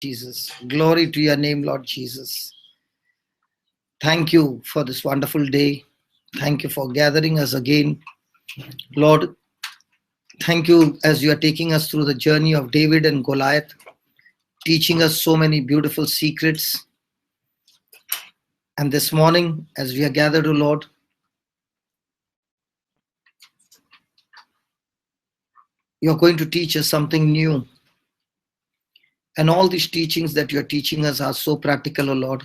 Jesus. Glory to your name, Lord Jesus. Thank you for this wonderful day. Thank you for gathering us again. Lord, thank you as you are taking us through the journey of David and Goliath, teaching us so many beautiful secrets. And this morning, as we are gathered, O Lord, you are going to teach us something new. And all these teachings that you are teaching us are so practical, O Lord,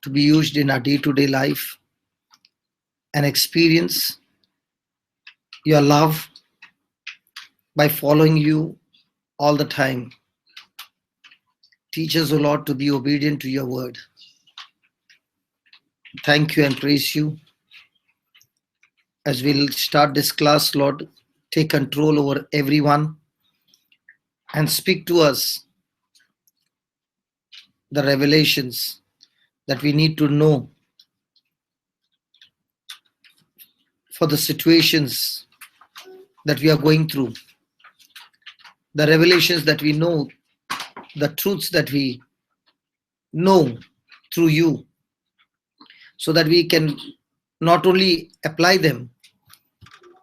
to be used in our day-to-day life and experience your love by following you all the time. Teach us, O Lord, to be obedient to your word. Thank you and praise you. As we'll start this class, Lord, take control over everyone and speak to us the revelations that we need to know for the situations that we are going through, the revelations that we know, the truths that we know through you, so that we can not only apply them,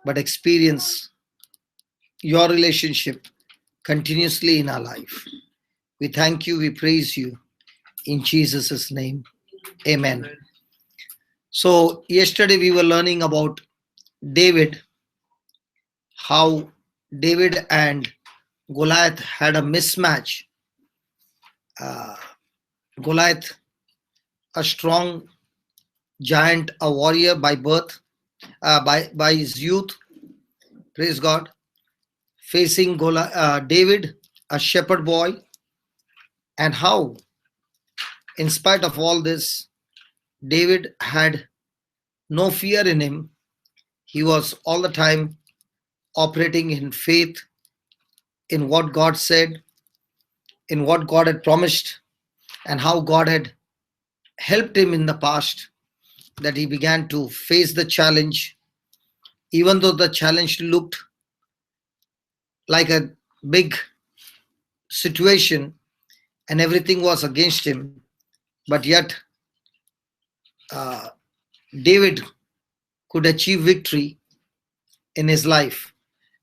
but experience your relationship continuously in our life. We thank you, we praise you in Jesus' name. Amen. So yesterday we were learning about David, how David and Goliath had a mismatch. Goliath, a strong giant, a warrior by birth, by his youth, praise God, facing David, a shepherd boy, and how, in spite of all this, David had no fear in him. He was all the time operating in faith, in what God said, in what God had promised, and how God had helped him in the past, that he began to face the challenge, even though the challenge looked like a big situation and everything was against him. But yet, David could achieve victory in his life.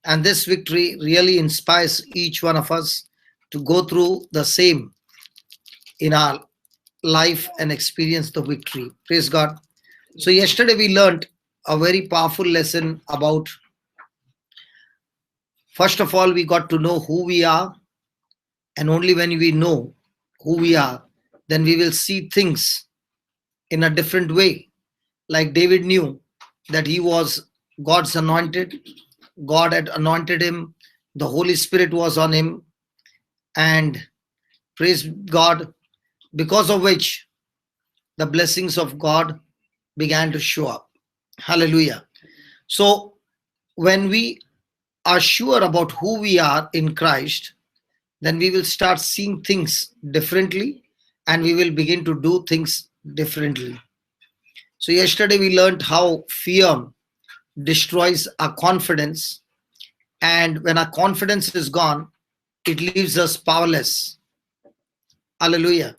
And this victory really inspires each one of us to go through the same in our life and experience the victory. Praise God. So yesterday we learned a very powerful lesson about, first of all, we got to know who we are. And only when we know who we are, then we will see things in a different way. Like David knew that he was God's anointed. God had anointed him. The Holy Spirit was on him. And praise God, because of which the blessings of God began to show up. Hallelujah. So when we are sure about who we are in Christ, then we will start seeing things differently and we will begin to do things differently. So yesterday we learned how fear destroys our confidence, and when our confidence is gone, it leaves us powerless. Hallelujah.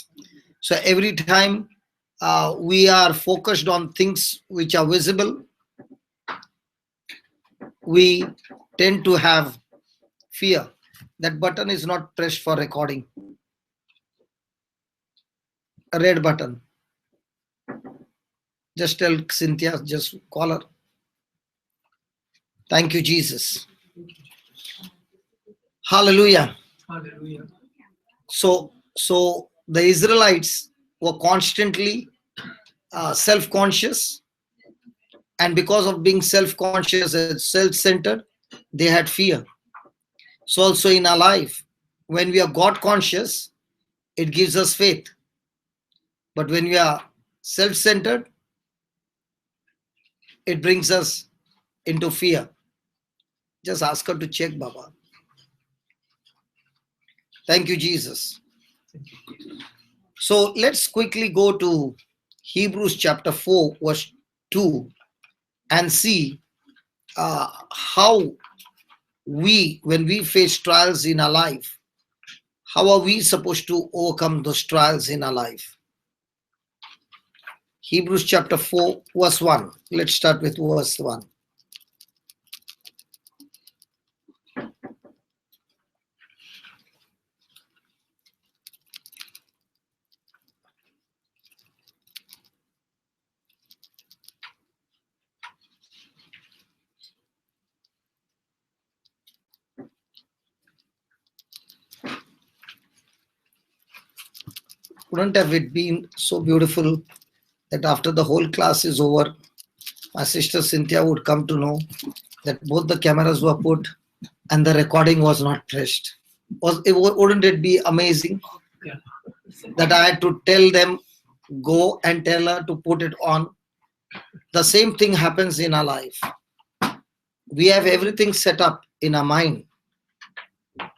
So every time we are focused on things which are visible, we tend to have fear. That button is not pressed for recording. A red button. Just tell Cynthia, just call her. Thank you, Jesus. Hallelujah. Hallelujah. So the Israelites were constantly self-conscious, and because of being self-conscious and self-centered, they had fear. So also in our life, when we are God conscious, it gives us faith. But when we are self-centered, it brings us into fear. Just ask her to check, Baba. Thank you, Jesus. So let's quickly go to Hebrews chapter 4, verse 2, and see how we, when we face trials in our life, How are we supposed to overcome those trials in our life? Hebrews chapter 4, verse 1. Let's start with verse 1. Wouldn't have it been so beautiful that after the whole class is over, my sister Cynthia would come to know that both the cameras were put and the recording was not pressed? Wouldn't it be amazing that I had to tell them, go and tell her to put it on? The same thing happens in our life. We have everything set up in our mind.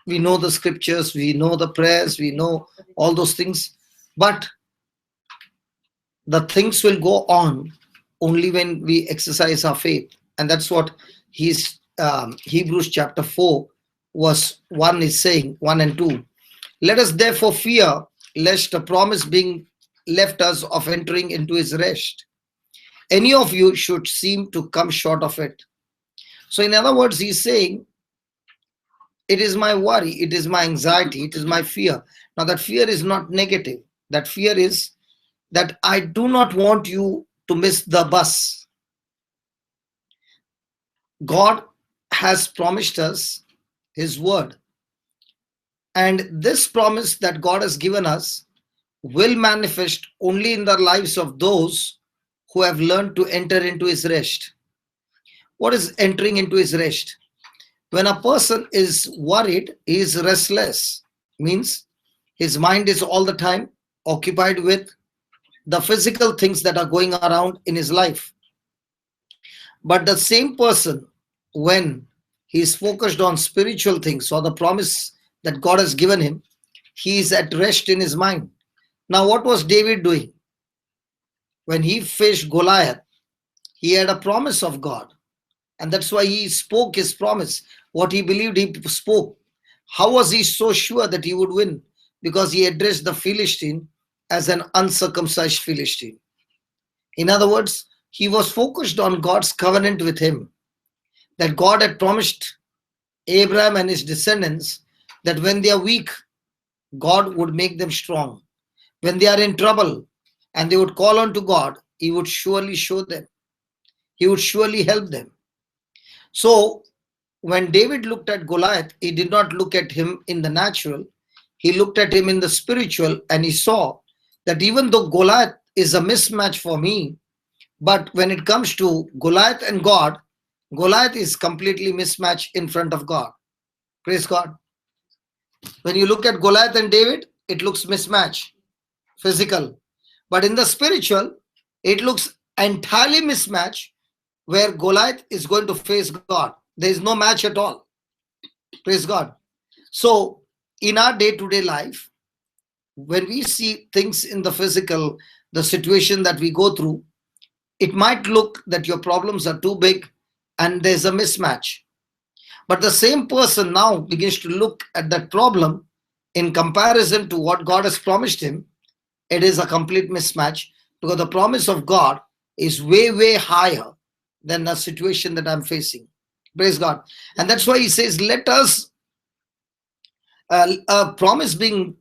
We know the scriptures, we know the prayers, we know all those things, but the things will go on only when we exercise our faith. And that's what Hebrews chapter 4 verse 1 is saying, 1 and 2. Let us therefore fear lest the promise being left us of entering into his rest, any of you should seem to come short of it. So in other words, he's saying, it is my worry, it is my anxiety, it is my fear. Now that fear is not negative. That fear is that I do not want you to miss the bus. God has promised us his word. And this promise that God has given us will manifest only in the lives of those who have learned to enter into his rest. What is entering into his rest? When a person is worried, he is restless. Means his mind is all the time occupied with the physical things that are going around in his life. But the same person, when he is focused on spiritual things or the promise that God has given him, he is at rest in his mind. Now, what was David doing? When he faced Goliath, he had a promise of God. And that's why he spoke his promise. What he believed, he spoke. How was he so sure that he would win? Because he addressed the Philistine as an uncircumcised Philistine. In other words, he was focused on God's covenant with him, that God had promised Abraham and his descendants that when they are weak, God would make them strong. When they are in trouble and they would call on to God, he would surely show them. He would surely help them. So when David looked at Goliath, he did not look at him in the natural. He looked at him in the spiritual, and he saw that even though Goliath is a mismatch for me, but when it comes to Goliath and God, Goliath is completely mismatched in front of God. Praise God. When you look at Goliath and David, it looks mismatched, physical. But in the spiritual, it looks entirely mismatched, where Goliath is going to face God. There is no match at all. Praise God. So in our day-to-day life, when we see things in the physical, the situation that we go through, it might look that your problems are too big and there's a mismatch. But the same person now begins to look at that problem in comparison to what God has promised him. It is a complete mismatch, because the promise of God is way, way higher than the situation that I'm facing. Praise God. And that's why he says, let us, a promise being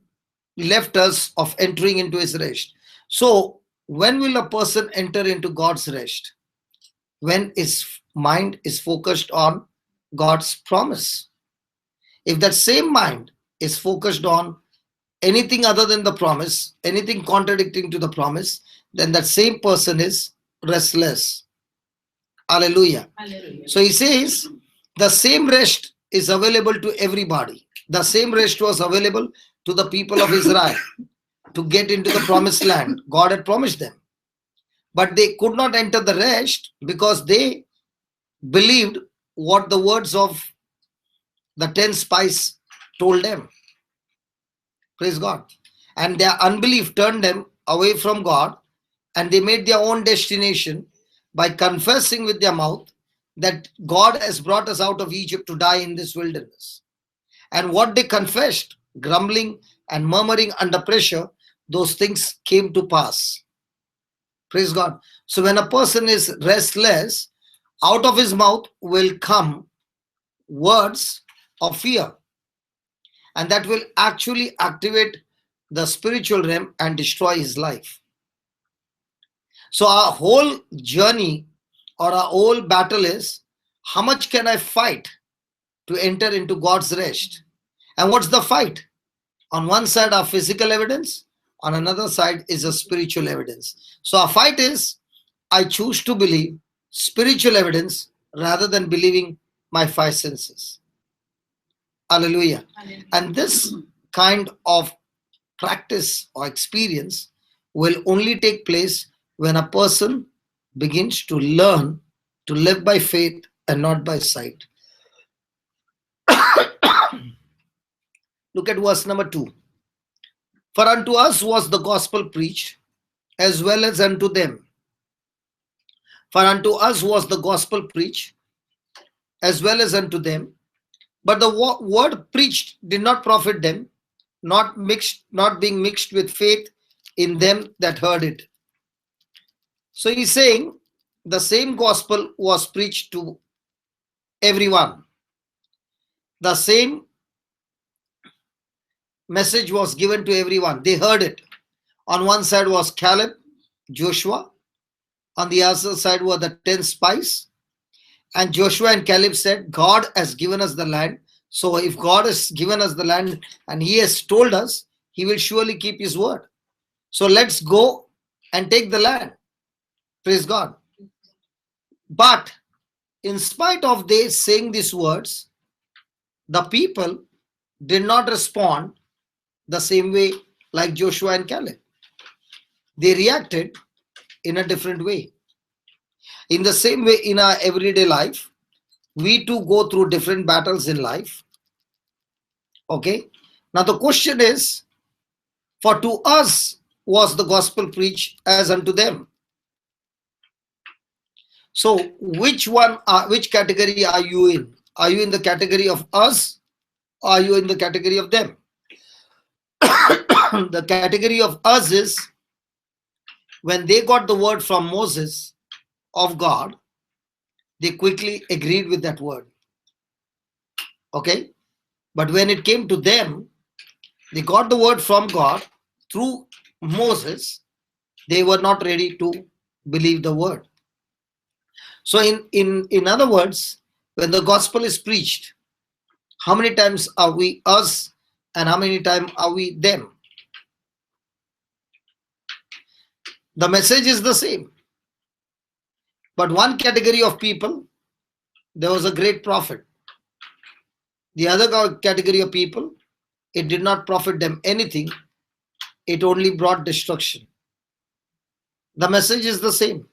left us of entering into his rest. So when will a person enter into God's rest? When his mind is focused on God's promise. If that same mind is focused on anything other than the promise, anything contradicting to the promise, then that same person is restless. Hallelujah. Hallelujah. So he says the same rest is available to everybody. The same rest was available to the people of Israel to get into the promised land. God had promised them. But they could not enter the rest because they believed what the words of the 10 spies told them. Praise God. And their unbelief turned them away from God, and they made their own destination by confessing with their mouth that God has brought us out of Egypt to die in this wilderness. And what they confessed grumbling and murmuring under pressure, those things came to pass. Praise God. So when a person is restless, out of his mouth will come words of fear, and that will actually activate the spiritual realm and destroy his life. So our whole journey or our whole battle is, how much can I fight to enter into God's rest? And what's the fight? On one side are physical evidence, on another side is a spiritual evidence. So our fight is, I choose to believe spiritual evidence rather than believing my five senses. Hallelujah. And this kind of practice or experience will only take place when a person begins to learn to live by faith and not by sight. Look at verse number 2. For unto us was the gospel preached, as well as unto them. For unto us was the gospel preached, as well as unto them. But the word preached did not profit them, not being mixed with faith in them that heard it. So he's saying the same gospel was preached to everyone. The same message was given to everyone. They heard it. On one side was Caleb, Joshua. On the other side were the 10 spies. And Joshua and Caleb said, God has given us the land. So if God has given us the land and he has told us, he will surely keep his word. So let's go and take the land. Praise God. But in spite of they saying these words, the people did not respond the same way like Joshua and Caleb. They reacted in a different way. In the same way, in our everyday life, we too go through different battles in life. Okay. Now the question is, for to us was the gospel preached as unto them. So which category are you in? Are you in the category of us? Or are you in the category of them? The category of us is when they got the word from Moses of God, they quickly agreed with that word. Okay. But when it came to them, they got the word from God through Moses. They were not ready to believe the word. So in other words, when the gospel is preached, how many times are we us and how many times are we them? The message is the same. But one category of people, there was a great prophet. The other category of people, it did not profit them anything. It only brought destruction. The message is the same.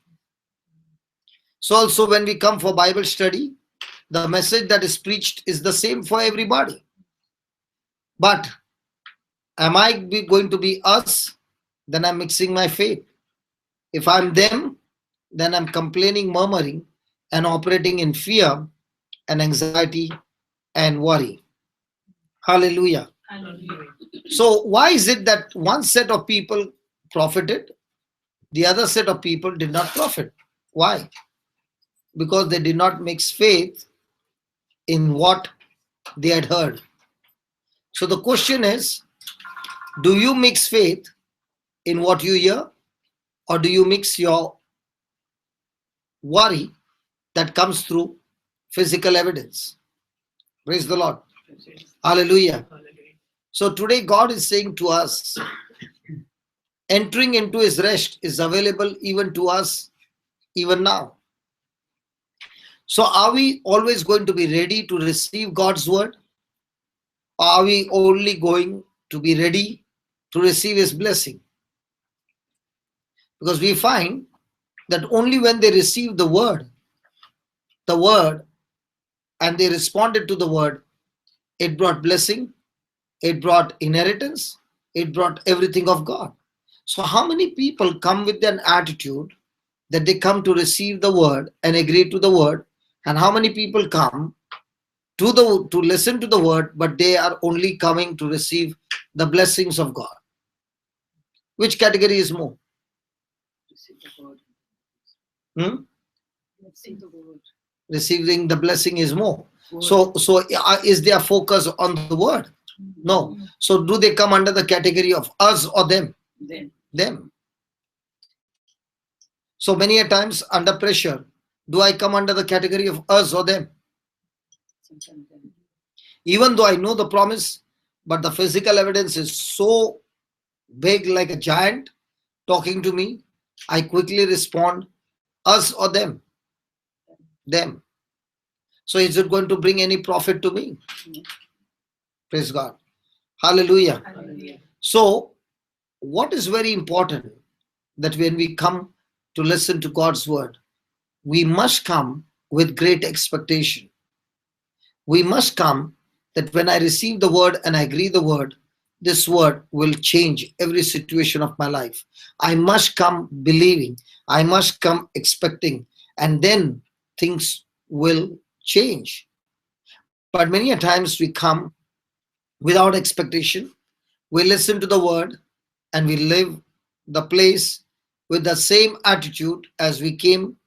So also when we come for Bible study, the message that is preached is the same for everybody. But am I going to be us? Then I'm mixing my faith. If I'm them, then I'm complaining, murmuring, and operating in fear and anxiety and worry. Hallelujah. Hallelujah. So why is it that one set of people profited, the other set of people did not profit? Why? Because they did not mix faith in what they had heard. So the question is, do you mix faith in what you hear, or do you mix your worry that comes through physical evidence? Praise the Lord. Hallelujah. So today God is saying to us, entering into his rest is available even to us, even now. So are we always going to be ready to receive God's word? Or are we only going to be ready to receive his blessing? Because we find that only when they received the word, and they responded to the word, it brought blessing, it brought inheritance, it brought everything of God. So how many people come with an attitude that they come to receive the word and agree to the word? And how many people come to listen to the word, but they are only coming to receive the blessings of God. Which category is more? Receive the word. Hmm? Receive the word. Receiving the blessing is more. So is their focus on the word? No. So do they come under the category of us or them? Them. So many a times under pressure, do I come under the category of us or them? Even though I know the promise, but the physical evidence is so big, like a giant talking to me, I quickly respond, us or them? Them. So is it going to bring any profit to me? Praise God. Hallelujah. Hallelujah. So what is very important, that when we come to listen to God's word, we must come with great expectation. We must come that when I receive the word and I agree the word, this word will change every situation of my life. I must come believing. I must come expecting. And then things will change. But many a times we come without expectation. We listen to the word and we live the place with the same attitude as we came.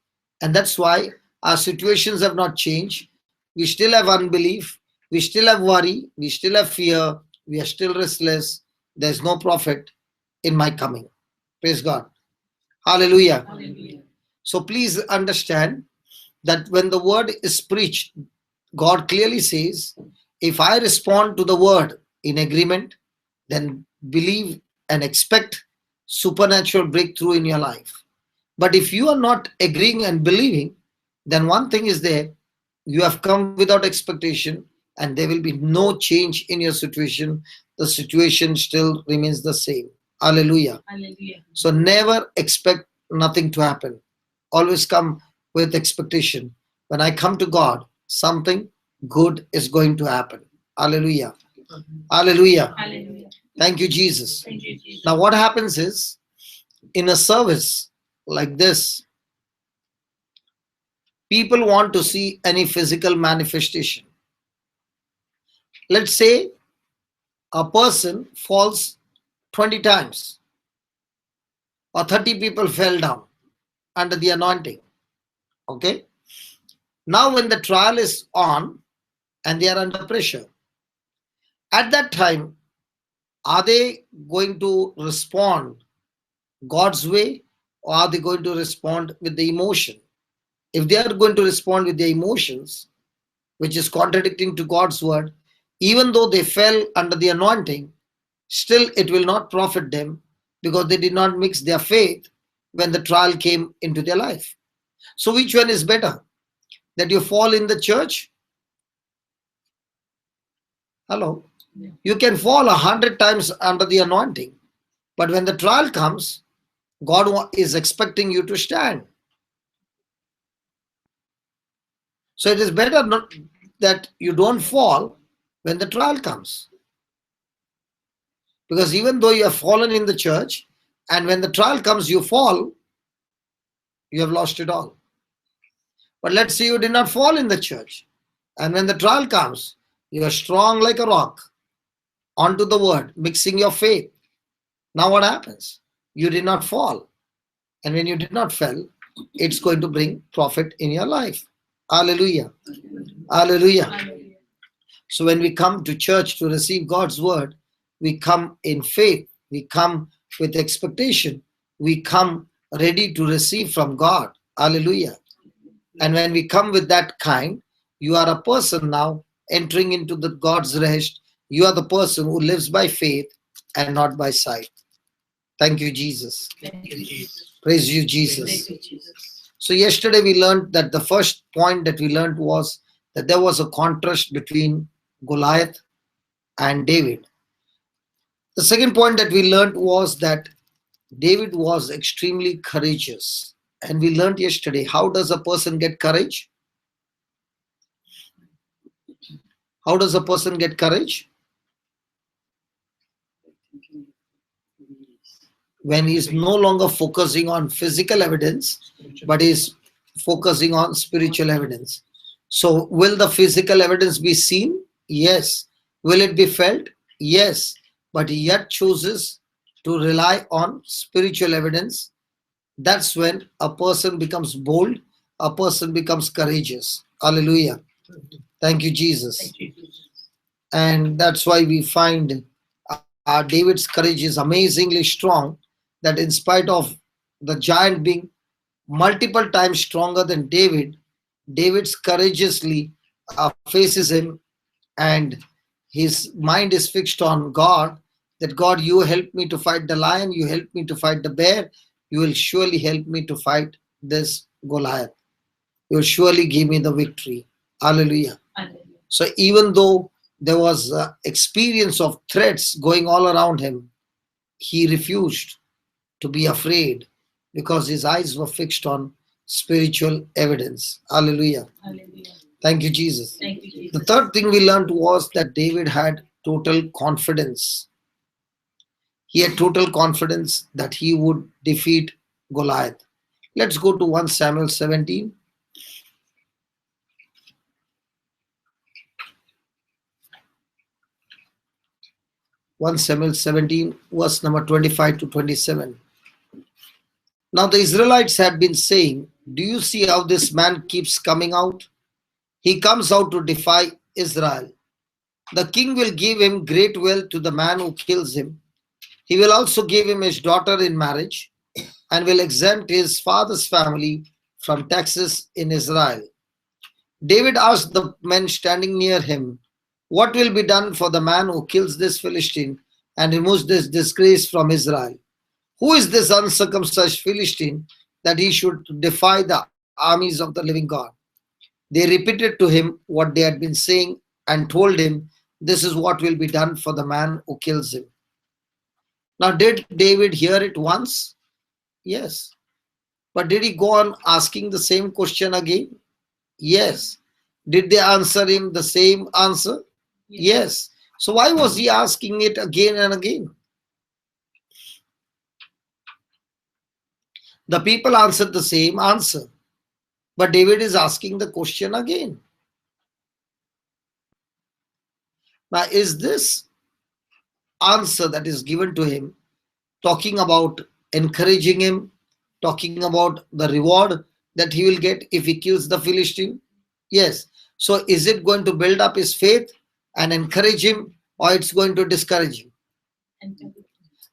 And that's why our situations have not changed. We still have unbelief. We still have worry. We still have fear. We are still restless. There's no profit in my coming. Praise God. Hallelujah. Hallelujah. So please understand that when the word is preached, God clearly says, if I respond to the word in agreement, then believe and expect supernatural breakthrough in your life. But if you are not agreeing and believing, then one thing is there, you have come without expectation and there will be no change in your situation. The situation still remains the same. Hallelujah. Hallelujah. So never expect nothing to happen. Always come with expectation. When I come to God, something good is going to happen. Hallelujah. Hallelujah. Hallelujah. Thank you, Jesus. Thank you, Jesus. Now, what happens is, in a service like this, people want to see any physical manifestation. Let's say a person falls 20 times, or 30 people fell down under the anointing. Okay? Now, when the trial is on and they are under pressure, at that time, are they going to respond God's way, or are they going to respond with the emotion? If they are going to respond with their emotions, which is contradicting to God's word, even though they fell under the anointing, still it will not profit them because they did not mix their faith when the trial came into their life. So which one is better? That you fall in the church? Hello? Yeah. You can fall 100 times under the anointing, but when the trial comes, God is expecting you to stand. So it is better not that you don't fall when the trial comes. Because even though you have fallen in the church, and when the trial comes, you fall, you have lost it all. But let's say you did not fall in the church, and when the trial comes, you are strong like a rock onto the word, mixing your faith. Now what happens? You did not fall. And when you did not fall, it's going to bring profit in your life. Hallelujah. Hallelujah. Hallelujah. So when we come to church to receive God's word, we come in faith, we come with expectation, we come ready to receive from God. Hallelujah. And when we come with that kind, you are a person now entering into the God's rest. You are the person who lives by faith and not by sight. Thank you, Jesus. Thank you, Jesus. Praise you, Thank Jesus. you, Jesus. So yesterday we learned that the first point that we learned was that there was a contrast between Goliath and David. The second point that we learned was that David was extremely courageous. And we learned yesterday, how does a person get courage? How does a person get courage? When he is no longer focusing on physical evidence, but is focusing on spiritual evidence. So, will the physical evidence be seen? Yes. Will it be felt? Yes. But he yet chooses to rely on spiritual evidence. That's when a person becomes bold, a person becomes courageous. Hallelujah. Thank you, Jesus. Thank you, Jesus. And that's why we find David's courage is amazingly strong, that in spite of the giant being multiple times stronger than David, David's courageously faces him, and his mind is fixed on God, that God, you help me to fight the lion, you help me to fight the bear, you will surely help me to fight this Goliath. You will surely give me the victory. Hallelujah. Hallelujah. So even though there was experience of threats going all around him, he refused to be afraid because his eyes were fixed on spiritual evidence. Hallelujah. Hallelujah. Thank you, Jesus. Thank you, The Jesus. third thing we learned was that David had total confidence. He had total confidence that he would defeat Goliath. Let's go to 1 Samuel 17. 1 Samuel 17, verse number 25 to 27. Now the Israelites had been saying, do you see how this man keeps coming out? He comes out to defy Israel. The king will give him great wealth to the man who kills him. He will also give him his daughter in marriage and will exempt his father's family from taxes in Israel. David asked the men standing near him, what will be done for the man who kills this Philistine and removes this disgrace from Israel? Who is this uncircumcised Philistine that he should defy the armies of the living God? They repeated to him what they had been saying and told him, this is what will be done for the man who kills him. Now, did David hear it once? Yes. But did he go on asking the same question again? Yes. Did they answer him the same answer? Yes. So why was he asking it again and again? The people answered the same answer, but David is asking the question again. Now, is this answer that is given to him talking about encouraging him, talking about the reward that he will get if he kills the Philistine? Yes. So is it going to build up his faith and encourage him, or it's going to discourage him?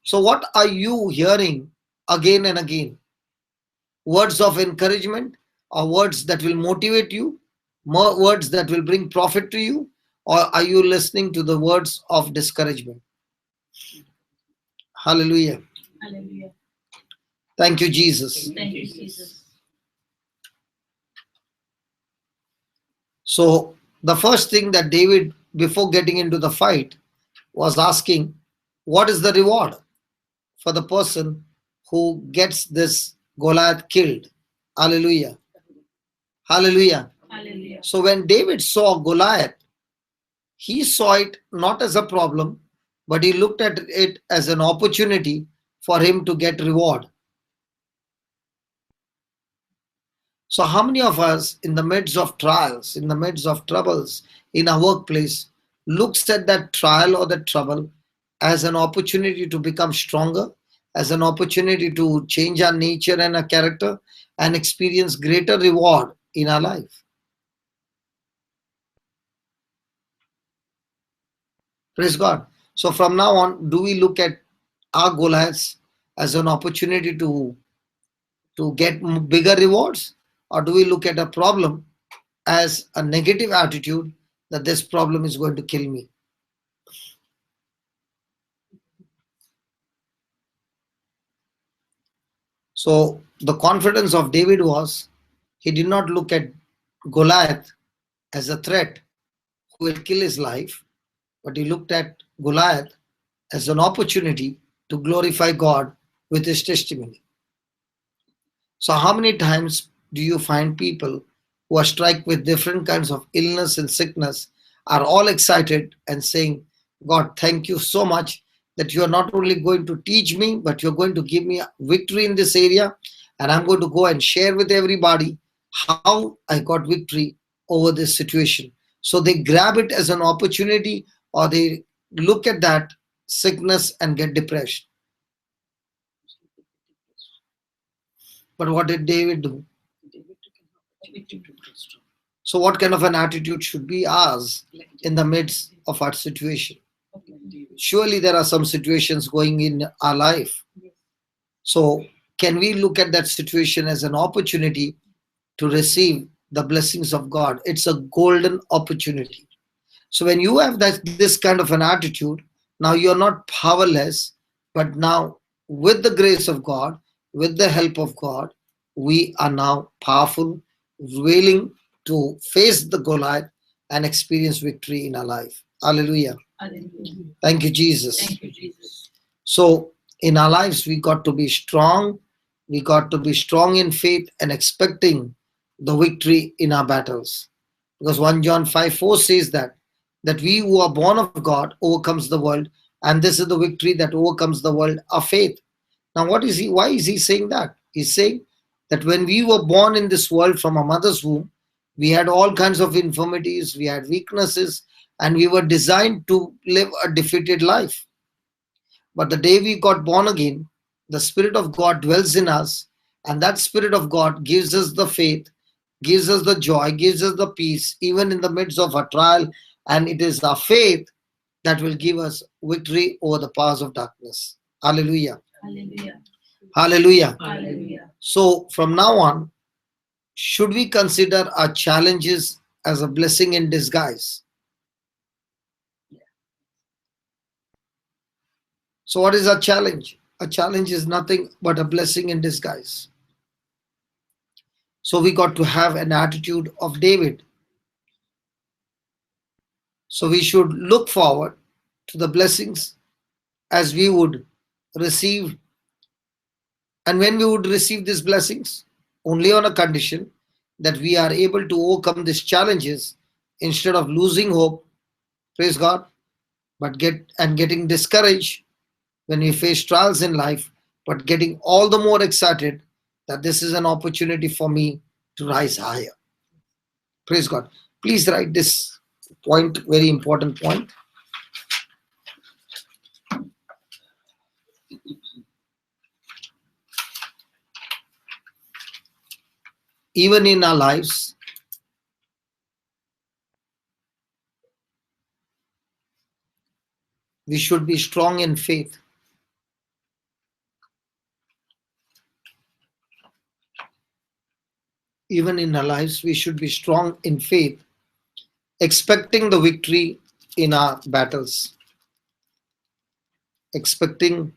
So what are you hearing again and again? Words of encouragement, or words that will motivate you, more words that will bring profit to you, or are you listening to the words of discouragement? Hallelujah. Hallelujah. Thank you, Jesus. Thank you, Jesus. So the first thing that David, before getting into the fight, was asking, what is the reward for the person who gets this Goliath killed? Hallelujah. Hallelujah. Hallelujah. So when David saw Goliath, he saw it not as a problem, but he looked at it as an opportunity for him to get reward. So how many of us in the midst of trials, in the midst of troubles, in our workplace, looks at that trial or that trouble as an opportunity to become stronger, as an opportunity to change our nature and our character and experience greater reward in our life? Praise God. So from now on, do we look at our Goliaths as an opportunity to get bigger rewards? Or do we look at a problem as a negative attitude that this problem is going to kill me? So the confidence of David was, he did not look at Goliath as a threat who will kill his life, but he looked at Goliath as an opportunity to glorify God with his testimony. So how many times do you find people who are struck with different kinds of illness and sickness are all excited and saying, God, thank you so much that you are not only going to teach me, but you're going to give me victory in this area. And I'm going to go and share with everybody how I got victory over this situation. So they grab it as an opportunity, or they look at that sickness and get depressed. But what did David do? David took an opportunity to grow strong. So, what kind of an attitude should be ours in the midst of our situation? Like David. Surely there are some situations going in our life. Yes. So, can we look at that situation as an opportunity to receive the blessings of God? It's a golden opportunity. So, when you have this kind of an attitude, now you're not powerless, but now with the grace of God, with the help of God, we are now powerful, willing to face the Goliath and experience victory in our life. Hallelujah. Hallelujah. Thank you, Jesus. Thank you, Jesus. So, in our lives, we got to be strong. We got to be strong in faith and expecting the victory in our battles. Because 1 John 5:4 says that we who are born of God overcomes the world, and this is the victory that overcomes the world, our faith. Now, why is he saying that? He's saying that when we were born in this world from a mother's womb, we had all kinds of infirmities, we had weaknesses, and we were designed to live a defeated life. But the day we got born again, the Spirit of God dwells in us, and that Spirit of God gives us the faith, gives us the joy, gives us the peace, even in the midst of a trial. And it is our faith that will give us victory over the powers of darkness. Hallelujah. Hallelujah. Hallelujah. Hallelujah. So, from now on, should we consider our challenges as a blessing in disguise? So, what is our challenge? A challenge is nothing but a blessing in disguise. So, we got to have an attitude of David. So, we should look forward to the blessings as we would receive. And when we would receive these blessings, only on a condition that we are able to overcome these challenges instead of losing hope, praise God, but getting discouraged when we face trials in life, but getting all the more excited that this is an opportunity for me to rise higher. Praise God. Please write this point, very important point. Even in our lives, we should be strong in faith. Even in our lives, we should be strong in faith, expecting the victory in our battles, expecting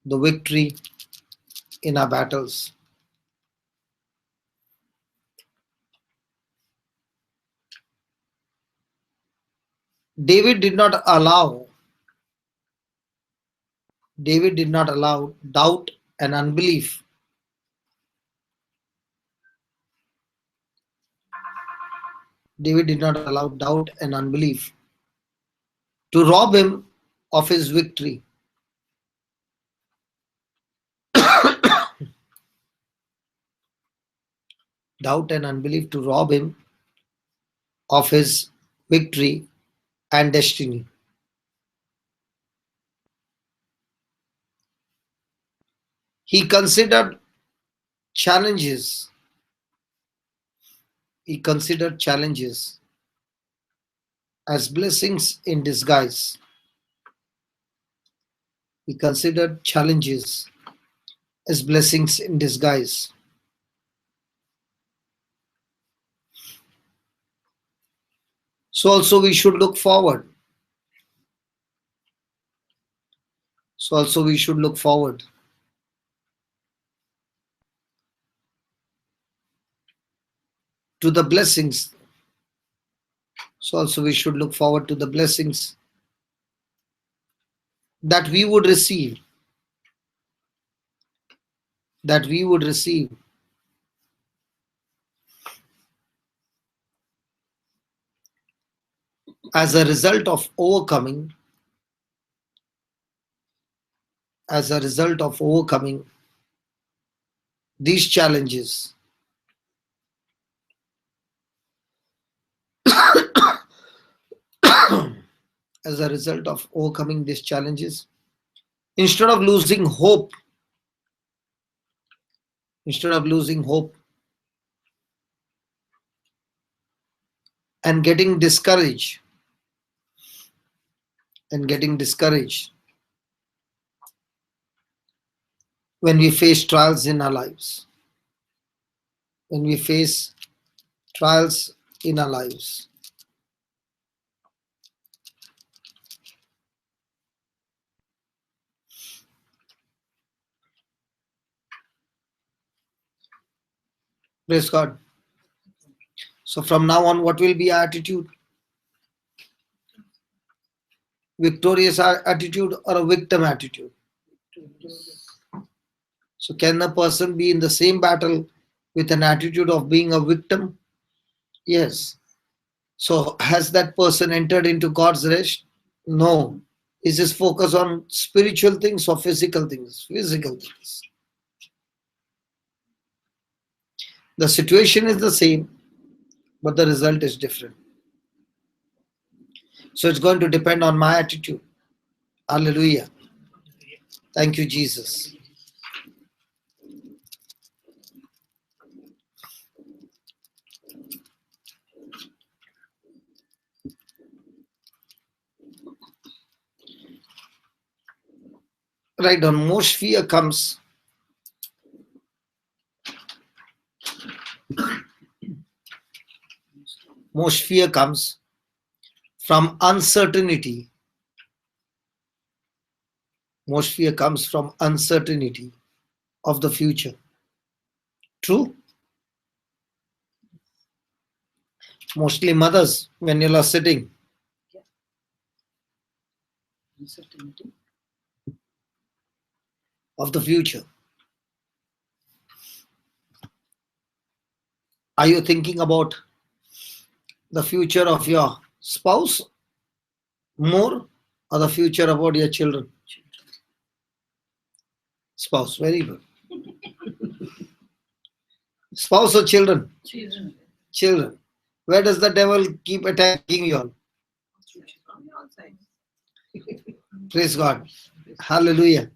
the victory in our battles. David did not allow doubt and unbelief. David did not allow doubt and unbelief to rob him of his victory. Doubt and unbelief to rob him of his victory and destiny. He considered challenges. He considered challenges as blessings in disguise. He considered challenges as blessings in disguise. So also we should look forward. So also we should look forward to the blessings. So also we should look forward to the blessings that we would receive. That we would receive as a result of overcoming, these challenges As a result of overcoming these challenges, instead of losing hope, instead of losing hope and getting discouraged, and getting discouraged when we face trials in our lives, when we face trials in our lives. Praise God. So from now on, what will be our attitude? Victorious attitude or a victim attitude? So can a person be in the same battle with an attitude of being a victim? Yes. So has that person entered into God's rest? No. Is his focus on spiritual things or physical things? Physical things. The situation is the same, but the result is different. So it's going to depend on my attitude. Hallelujah. Thank you, Jesus. Right on. Most fear comes from uncertainty. Most fear comes from uncertainty of the future. True? Mostly mothers, when you are sitting, Uncertainty. of the future. Are you thinking about the future of your spouse more, or the future about your children? Spouse, very good. Spouse or children? Children. Children. Where does the devil keep attacking you on? From the outside. Praise God. Hallelujah.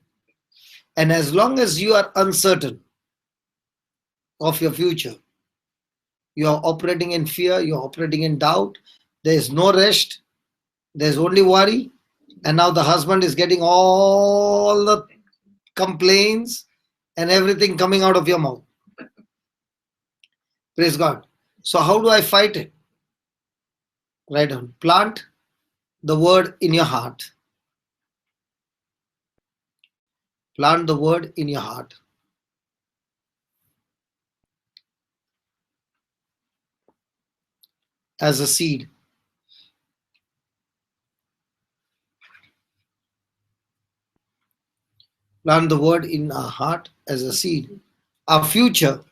And as long as you are uncertain of your future, you are operating in fear, you are operating in doubt, there is no rest, there's only worry, and now the husband is getting all the complaints and everything coming out of your mouth. Praise God. So how do I fight it? Right on. Plant the word in your heart. Plant the word in your heart. As a seed. Plant the word in our heart as a seed. Our future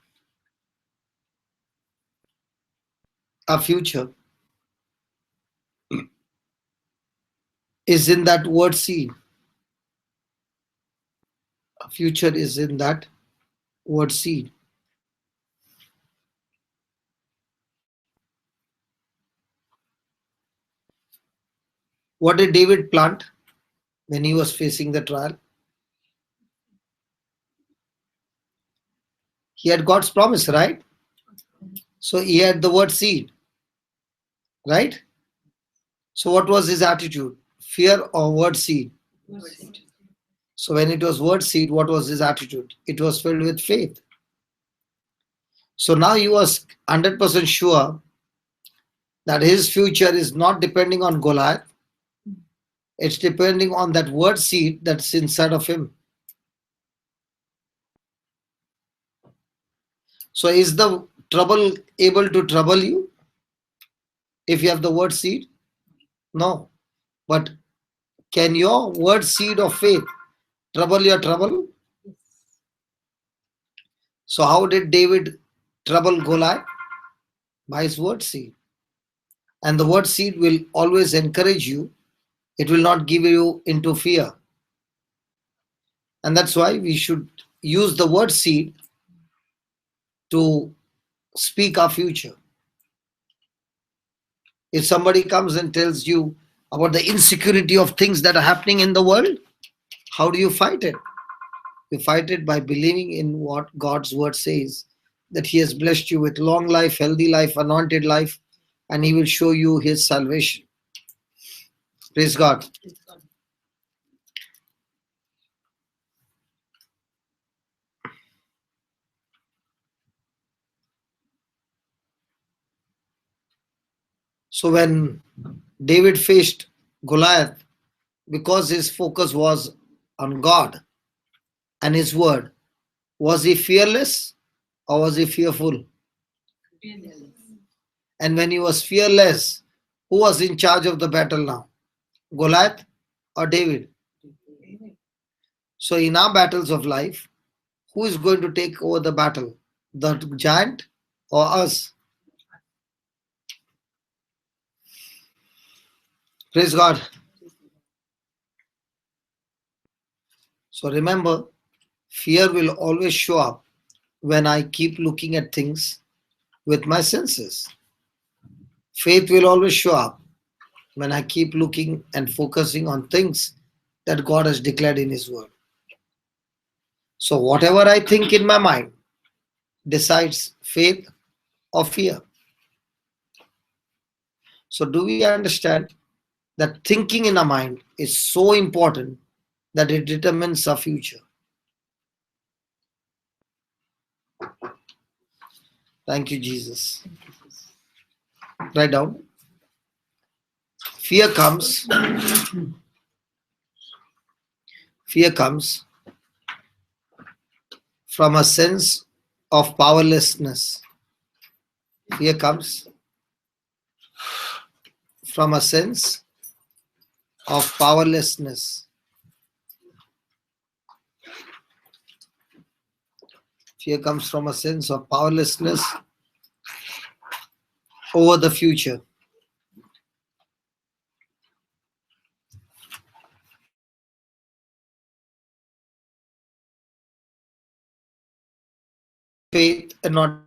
is in that word seed. Our future is in that word seed. What did David plant when he was facing the trial? He had God's promise, right? So he had the word seed, right? So what was his attitude? Fear or word seed? So when it was word seed, what was his attitude? It was filled with faith. So now he was 100% sure that his future is not depending on Goliath. It's depending on that word seed that's inside of him. So is the trouble able to trouble you if you have the word seed? No. But can your word seed of faith trouble your trouble? So how did David trouble Goliath? By his word seed. And the word seed will always encourage you. It will not give you into fear. And that's why we should use the word seed to speak our future. If somebody comes and tells you about the insecurity of things that are happening in the world, how do you fight it? You fight it by believing in what God's word says, that He has blessed you with long life, healthy life, anointed life, and He will show you His salvation. Praise God. So when David faced Goliath, because his focus was on God and His word, was he fearless or was he fearful? And when he was fearless, who was in charge of the battle now? Goliath or David? So in our battles of life, who is going to take over the battle? The giant or us? Praise God. So remember, fear will always show up when I keep looking at things with my senses. Faith will always show up when I keep looking and focusing on things that God has declared in His word. So whatever I think in my mind decides faith or fear. So do we understand that thinking in our mind is so important that it determines our future? Thank you, Jesus. Write down. Fear comes from a sense of powerlessness. Fear comes from a sense of powerlessness. Fear comes from a sense of powerlessness over the future. Faith and not.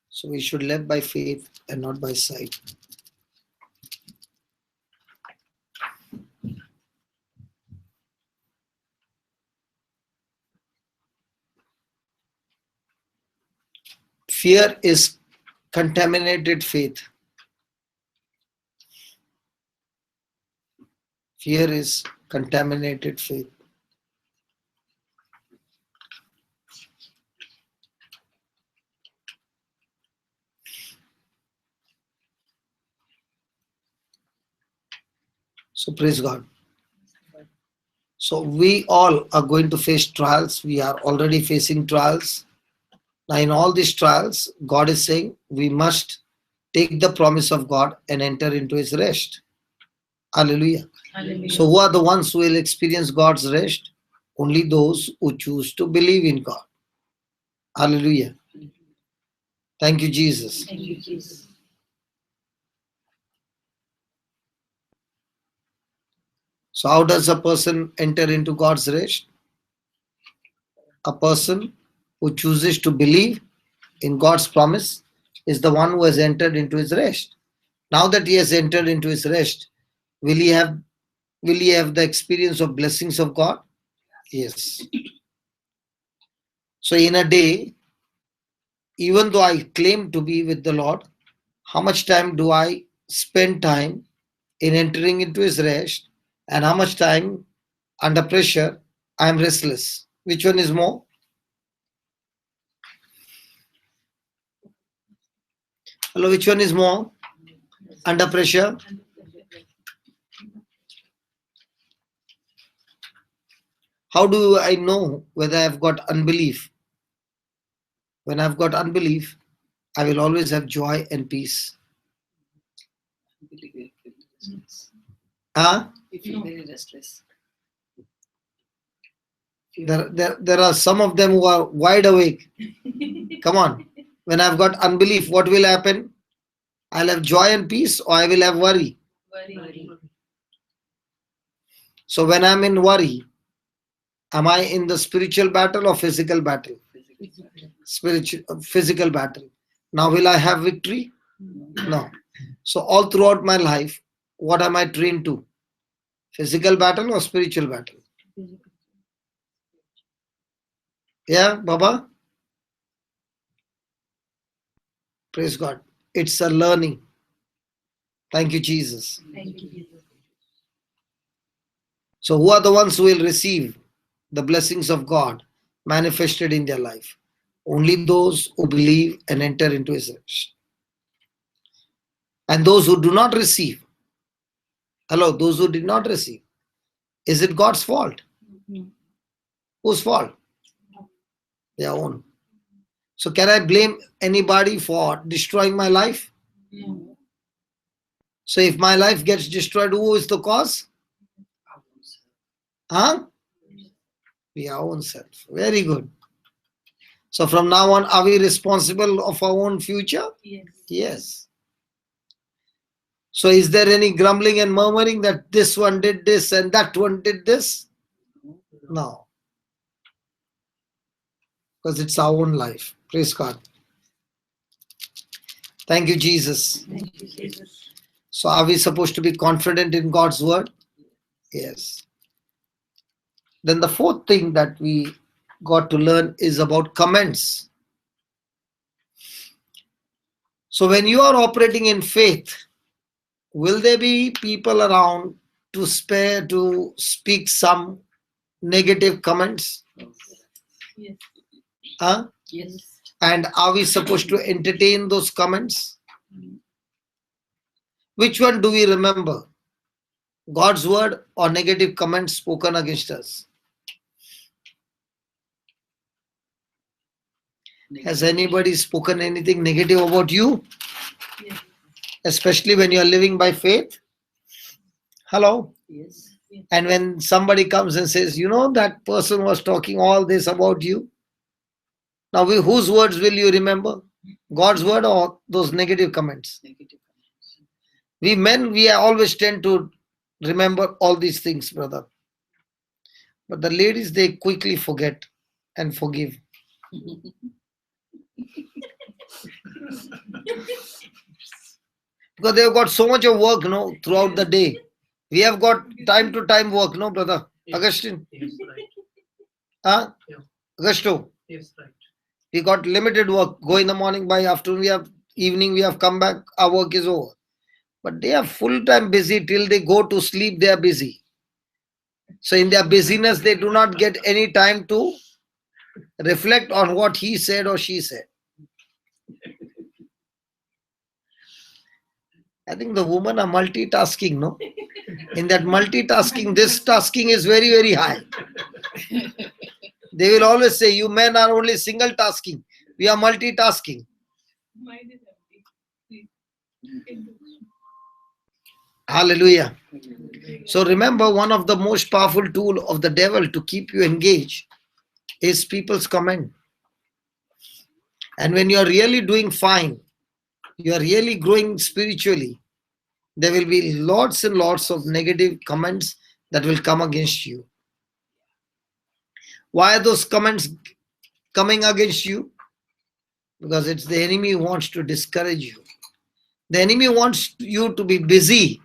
So we should live by faith and not by sight. Fear is contaminated faith. Fear is contaminated faith. So praise God. So we all are going to face trials. We are already facing trials. Now in all these trials, God is saying we must take the promise of God and enter into His rest. Hallelujah. Hallelujah. So who are the ones who will experience God's rest? Only those who choose to believe in God. Hallelujah. Thank you, Jesus. Thank you, Jesus. So how does a person enter into God's rest? A person who chooses to believe in God's promise is the one who has entered into His rest. Now that he has entered into his rest, will he have the experience of blessings of God? Yes. So in a day, even though I claim to be with the Lord, how much time do I spend time in entering into His rest, and how much time under pressure I am restless? Which one is more? Hello, which one is more? Under pressure? How do I know whether I've got unbelief? When I've got unbelief, I will always have joy and peace. Huh? You feel very restless. There are some of them who are wide awake. Come on. When I've got unbelief, what will happen? I'll have joy and peace, or I will have worry. Worry. So when I'm in worry, am I in the spiritual battle or physical battle? Spiritual, physical battle. Now, will I have victory? No. So, all throughout my life, what am I trained to? Physical battle or spiritual battle? Yeah, Baba? Praise God. It's a learning. Thank you, Jesus. Thank you, Jesus. So, who are the ones who will receive the blessings of God manifested in their life? Only those who believe and enter into His rest. And those who do not receive, hello, those who did not receive, is it God's fault? Whose fault? Their own. So, can I blame anybody for destroying my life? So, if my life gets destroyed, who is the cause? Huh? We our own self. Very good. So from now on, are we responsible of our own future? Yes. Yes. So is there any grumbling and murmuring that this one did this and that one did this? No. Because it's our own life. Praise God. Thank you, Jesus. Thank you, Jesus. So are we supposed to be confident in God's word? Yes. Then the fourth thing that we got to learn is about comments. So when you are operating in faith, will there be people around to spare to speak some negative comments? Yes. Huh? Yes. And are we supposed to entertain those comments? Which one do we remember? God's word or negative comments spoken against us? Has anybody spoken anything negative about you? Yes. Especially when you are living by faith? Hello? Yes. And when somebody comes and says, you know, that person was talking all this about you. Now, whose words will you remember? God's word or those negative comments? Negative comments. We men, we always tend to remember all these things, brother. But the ladies, they quickly forget and forgive. Because they've got so much of work, no, throughout the day. We have got time to time work, no, brother? Augustine? Yes, right. Huh? Yeah. Augusto? Yes, right. We got limited work. Go in the morning, by afternoon, we have evening, we have come back, our work is over. But they are full time busy till they go to sleep, they are busy. So in their busyness, they do not get any time to reflect on what he said or she said. I think the women are multitasking, no? In that multitasking, this tasking is very, very high. They will always say, you men are only single tasking. We are multitasking. Mine is empty. Please. Hallelujah. So remember, one of the most powerful tool of the devil to keep you engaged is people's comment. And when you are really doing fine, you are really growing spiritually, there will be lots and lots of negative comments that will come against you. Why are those comments coming against you? Because it's the enemy who wants to discourage you. The enemy wants you to be busy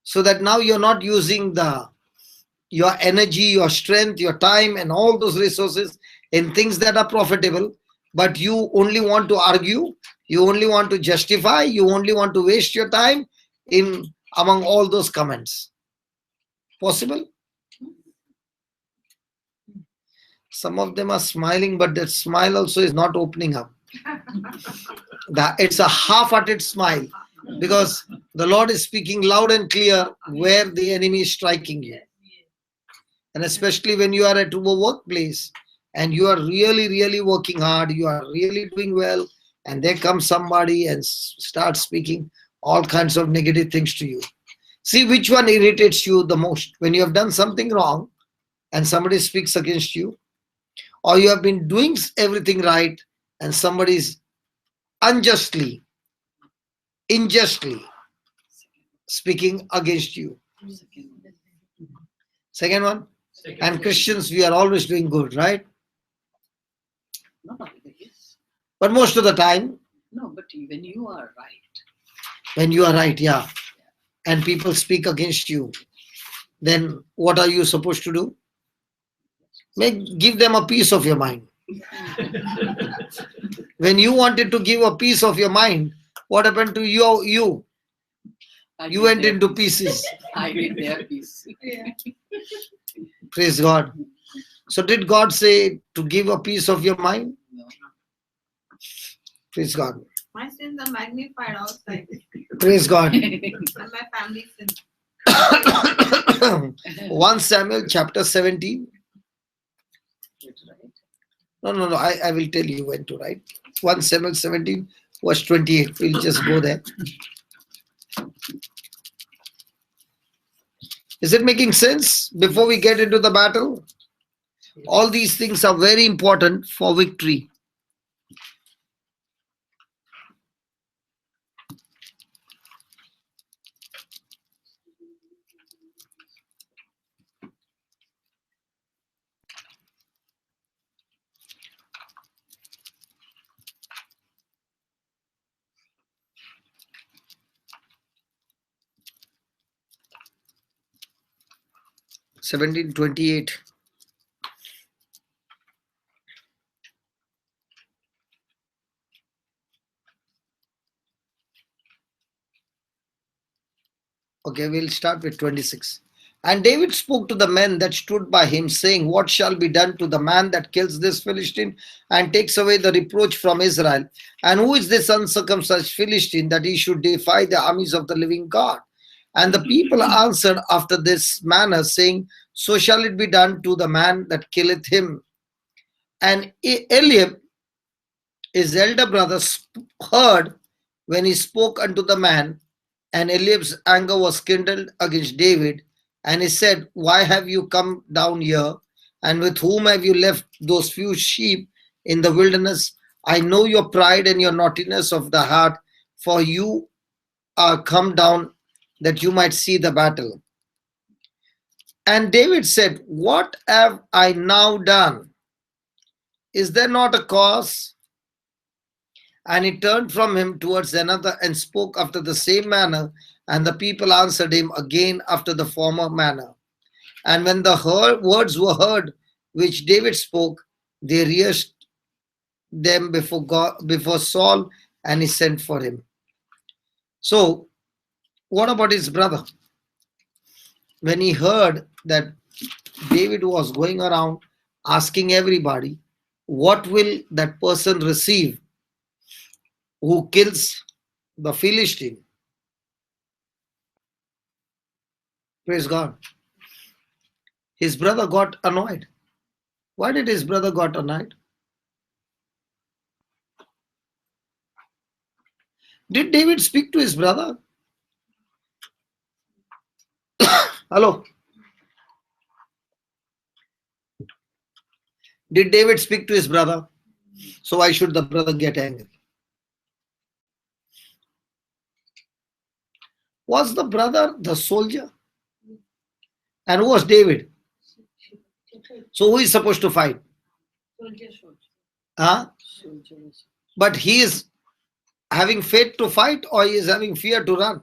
so that now you're not using your energy, your strength, your time, and all those resources in things that are profitable, but you only want to argue, you only want to justify, you only want to waste your time in among all those comments. Possible? Some of them are smiling, but that smile also is not opening up. It's a half-hearted smile, because the Lord is speaking loud and clear where the enemy is striking you. And especially when you are at a workplace and you are really, really working hard, you are really doing well, and there comes somebody and starts speaking all kinds of negative things to you. See which one irritates you the most. When you have done something wrong and somebody speaks against you, or you have been doing everything right and somebody is unjustly, unjustly speaking against you. Second one. Second. And Christians, we are always doing good, right? Not always. But most of the time, No, but when you are right. when you are right, yeah, and people speak against you, then what are you supposed to do? Give them a piece of your mind. When you wanted to give a piece of your mind, what happened to you? I You did went their into piece. pieces. I did their piece. Yeah. Praise God. So did God say to give a piece of your mind? No. Praise God. My sins are magnified outside, Praise God. and my family sins. 1 Samuel chapter 17. That's right. No. I will tell you when to write. 1 Samuel 17, verse 28. We'll just go there. Is it making sense before we get into the battle? All these things are very important for victory. Seventeen 28. Okay, we'll start with 26. And David spoke to the men that stood by him, saying, what shall be done to the man that kills this Philistine and takes away the reproach from Israel? And who is this uncircumcised Philistine that he should defy the armies of the living God? And the people answered after this manner, saying, so shall it be done to the man that killeth him. And Eliab, his elder brother, heard when he spoke unto the man, and Eliab's anger was kindled against David. And he said, why have you come down here? And with whom have you left those few sheep in the wilderness? I know your pride and your naughtiness of the heart, for you are come down that you might see the battle. And David said, what have I now done? Is there not a cause? And he turned from him towards another and spoke after the same manner. And the people answered him again after the former manner. And when the words were heard which David spoke, they rehearsed them before Saul, and he sent for him. So, what about his brother? When he heard that David was going around asking everybody, what will that person receive who kills the Philistine? Praise God. His brother got annoyed. Why did his brother got annoyed? Did David speak to his brother? Hello? Did David speak to his brother? So why should the brother get angry? Was the brother the soldier? And who was David? So who is supposed to fight? Huh? But he is having faith to fight, or he is having fear to run?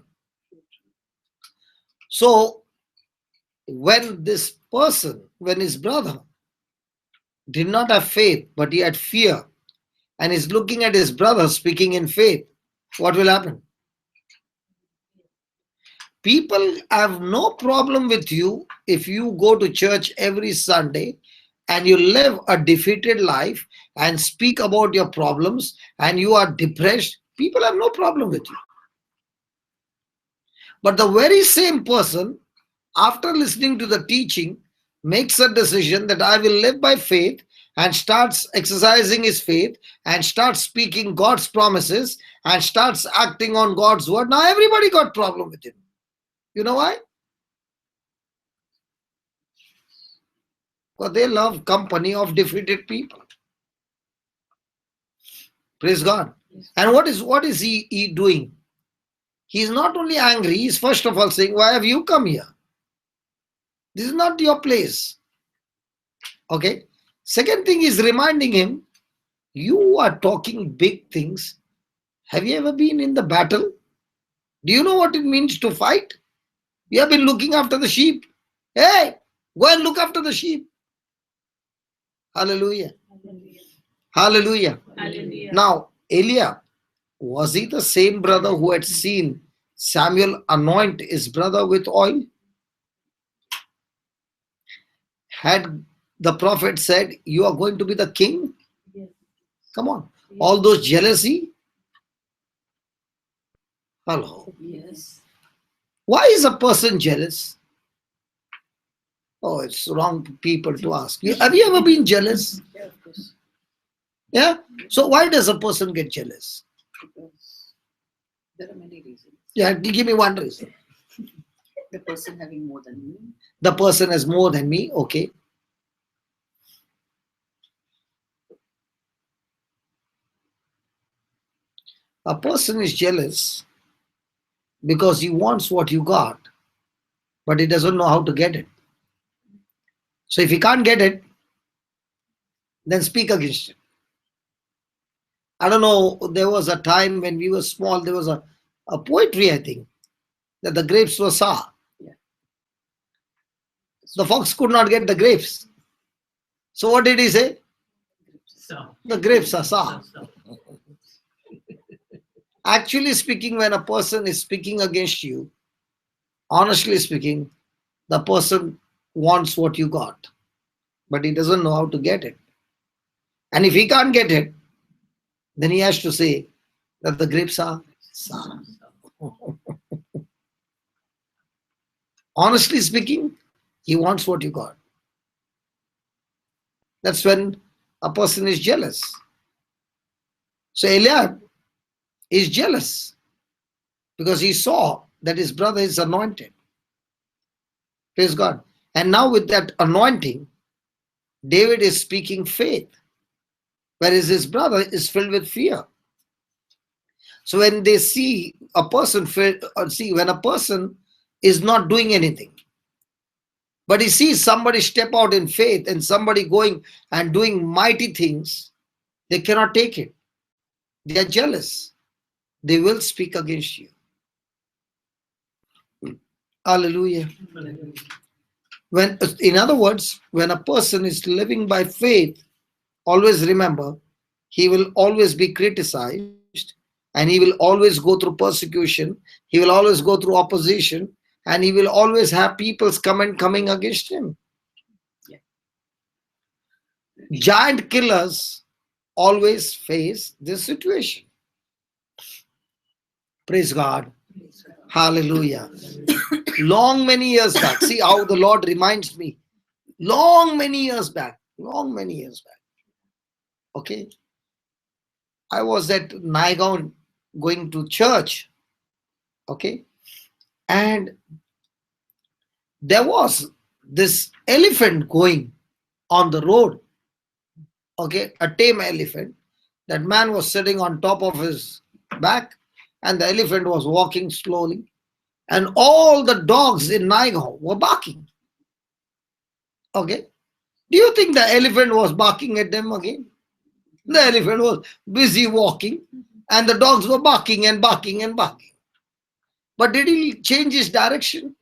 So when this person, when his brother did not have faith, but he had fear, and is looking at his brother speaking in faith, what will happen? People have no problem with you if you go to church every Sunday and you live a defeated life and speak about your problems and you are depressed. People have no problem with you. But the very same person, after listening to the teaching, makes a decision that I will live by faith, and starts exercising his faith and starts speaking God's promises and starts acting on God's word. Now everybody got problem with him. You know why? Because they love company of defeated people. Praise God. And what is he doing? He's not only angry, he's first of all saying, why have you come here? This is not your place. Okay. Second thing is reminding him You are talking big things. Have you ever been in the battle? Do you know what it means to fight? You have been looking after the sheep. Hey, go and look after the sheep. Hallelujah. Hallelujah. Hallelujah. Now, Eliab, was he the same brother who had seen Samuel anoint his brother with oil? Had the prophet said, "You are going to be the king"? Yes. Come on. All those jealousy. Hello. Yes. Why is a person jealous? Oh, it's wrong people to ask. Have you ever been jealous? Yeah, of course. Yeah. So why does a person get jealous? Because there are many reasons. Yeah, give me one reason. The person having more than me. The person has more than me. Okay. A person is jealous because he wants what you got, but he doesn't know how to get it. So if he can't get it, then speak against it. I don't know, there was a time when we were small, there was a poetry, I think, that the grapes were sour. Yeah. The fox could not get the grapes. So what did he say? So, The grapes are sour. Actually speaking, when a person is speaking against you, honestly speaking, the person wants what you got, but he doesn't know how to get it. And if he can't get it, then he has to say that the grapes are sour. Honestly speaking, he wants what you got. That's when a person is jealous. So Eliab is jealous because he saw that his brother is anointed. Praise God. And now with that anointing, David is speaking faith, whereas his brother is filled with fear. So when they see a person, when a person is not doing anything, but he sees somebody step out in faith and somebody going and doing mighty things, they cannot take it. They are jealous. They will speak against you. Hallelujah. When, in other words, when a person is living by faith, always remember, he will always be criticized and he will always go through persecution. He will always go through opposition and he will always have people's coming against him. yeah. Giant killers always face this situation. Praise God. Hallelujah. Long many years back, see how the Lord reminds me. Long many years back. Okay. I was at Naigaon going to church. Okay. And there was this elephant going on the road. Okay. A tame elephant. That man was sitting on top of his back and the elephant was walking slowly. And all the dogs in Naigaon were barking. Okay. Do you think the elephant was barking at them again? The elephant was busy walking and the dogs were barking and barking and barking. But did he change his direction?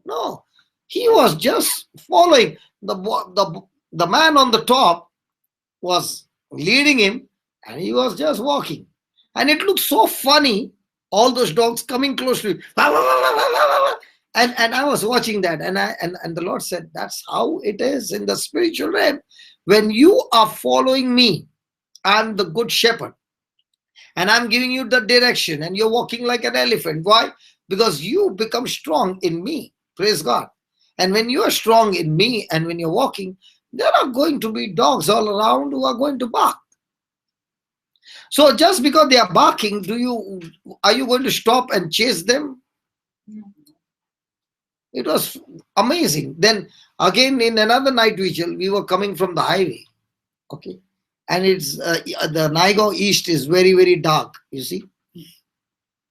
No. He was just following. The man on the top was leading him and he was just walking. And it looked so funny, all those dogs coming close to him. And I was watching that and the Lord said, that's how it is in the spiritual realm. When you are following me, I'm the good shepherd. And I'm giving you the direction and you're walking like an elephant. Why? Because you become strong in me. Praise God. And when you are strong in me and when you're walking, there are going to be dogs all around who are going to bark. So just because they are barking, are you going to stop and chase them? It was amazing. Then again in another night vigil, we were coming from the highway. Okay. And it's the Naigaon East is very, very dark, you see.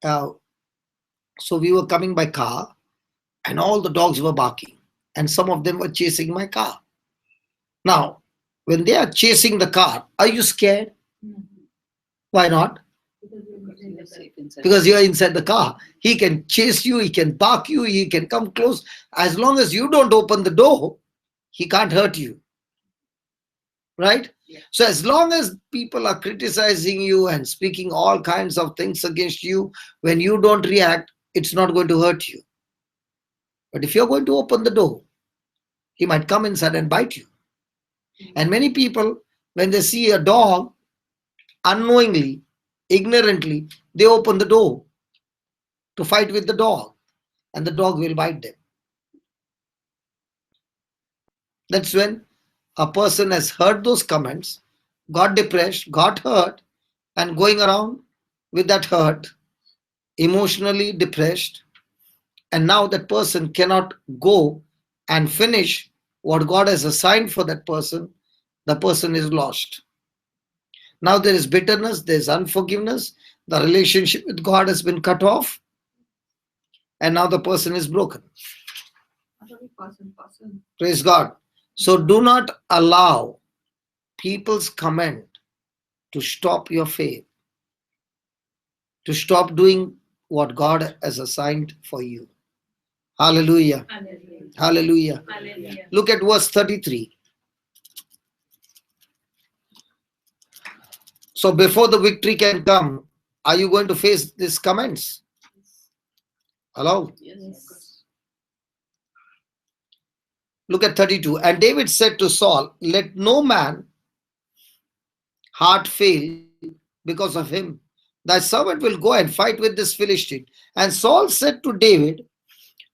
So we were coming by car and all the dogs were barking and some of them were chasing my car. Now, when they are chasing the car, are you scared? Why not? You're safe inside. Because you are inside the car. He can chase you, he can bark you, he can come close. As long as you don't open the door, he can't hurt you. Right? Yeah. So as long as people are criticizing you and speaking all kinds of things against you, when you don't react, it's not going to hurt you. But if you're going to open the door, he might come inside and bite you. And many people, when they see a dog, unknowingly, ignorantly, they open the door to fight with the dog, and the dog will bite them. That's when a person has heard those comments, got depressed, got hurt, and going around with that hurt, emotionally depressed, and now that person cannot go and finish what God has assigned for that person, the person is lost. Now there is bitterness, there is unforgiveness, the relationship with God has been cut off, and now the person is broken. Person. Praise God. So do not allow people's comment to stop your faith, to stop doing what God has assigned for you. Hallelujah. Hallelujah. Hallelujah. Hallelujah. Look at verse 33. So before the victory can come, are you going to face these comments? Hello? Yes, of course. Look at 32. And David said to Saul, let no man heart fail because of him. Thy servant will go and fight with this Philistine. And Saul said to David,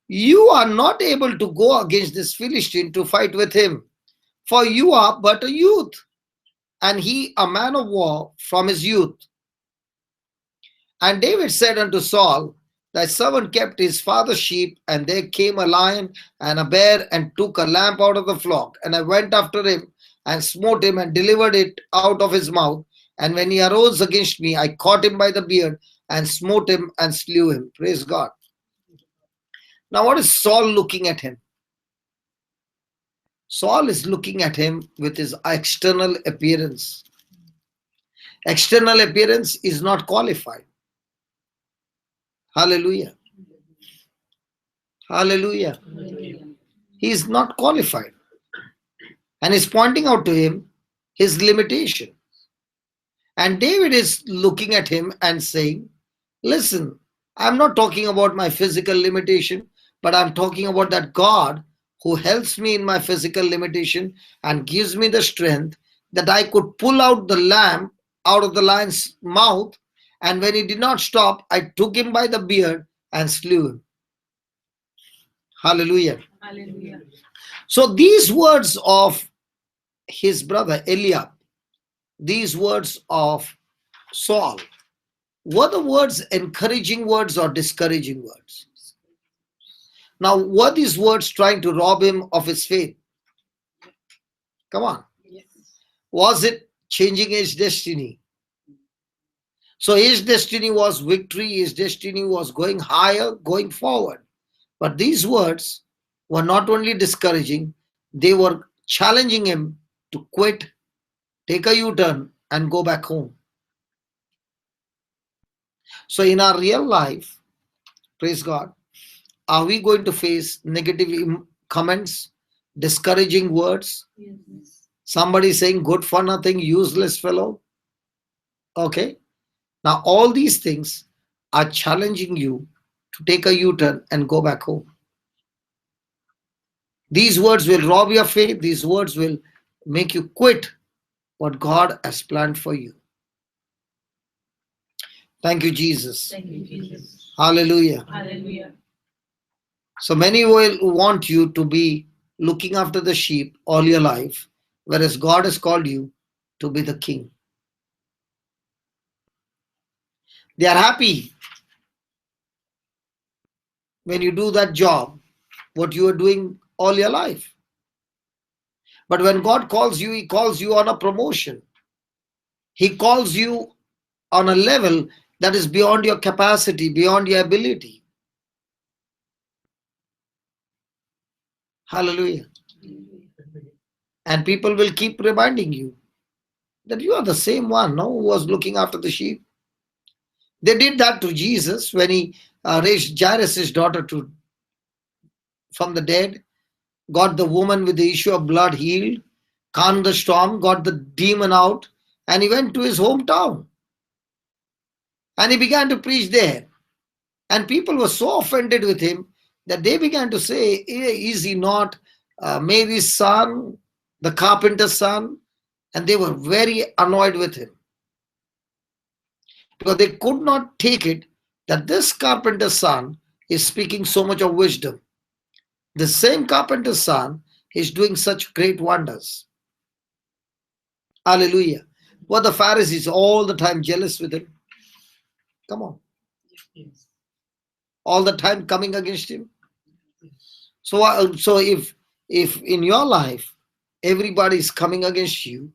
you are not able to go against this Philistine to fight with him, for you are but a youth, and he a man of war from his youth. And David said unto Saul, thy servant kept his father's sheep, and there came a lion and a bear and took a lamb out of the flock. And I went after him and smote him and delivered it out of his mouth. And when he arose against me, I caught him by the beard and smote him and slew him. Praise God. Now, what is Saul looking at him? Saul is looking at him with his external appearance. External appearance is not qualified. Hallelujah. Hallelujah. Hallelujah. He is not qualified. And is pointing out to him his limitation. And David is looking at him and saying, listen, I'm not talking about my physical limitation, but I'm talking about that God who helps me in my physical limitation and gives me the strength that I could pull out the lamb out of the lion's mouth. And when he did not stop, I took him by the beard and slew him. Hallelujah. Hallelujah. So these words of his brother Eliab, these words of Saul, were the words encouraging words or discouraging words? Now, were these words trying to rob him of his faith? Come on. Yes. Was it changing his destiny? So his destiny was victory, his destiny was going higher, going forward. But these words were not only discouraging, they were challenging him to quit, take a U-turn, and go back home. So in our real life, praise God, are we going to face negative comments, discouraging words? Yes. Somebody saying good for nothing, useless fellow? Okay. Now all these things are challenging you to take a U-turn and go back home. These words will rob your faith. These words will make you quit what God has planned for you. Thank you, Jesus. Thank you, Jesus. Hallelujah. Hallelujah. So many will want you to be looking after the sheep all your life, whereas God has called you to be the king. They are happy when you do that job, what you are doing all your life. But when God calls you, He calls you on a promotion. He calls you on a level that is beyond your capacity, beyond your ability. Hallelujah. And people will keep reminding you that you are the same one, no, who was looking after the sheep. They did that to Jesus when he raised Jairus' daughter from the dead, got the woman with the issue of blood healed, calmed the storm, got the demon out, and he went to his hometown. And he began to preach there. And people were so offended with him that they began to say, is he not Mary's son, the carpenter's son? And they were very annoyed with him because they could not take it that this carpenter's son is speaking so much of wisdom. The same carpenter's son is doing such great wonders. Hallelujah. Were the Pharisees all the time jealous with him? Come on. Yes. All the time coming against him? Yes. So if in your life everybody is coming against you,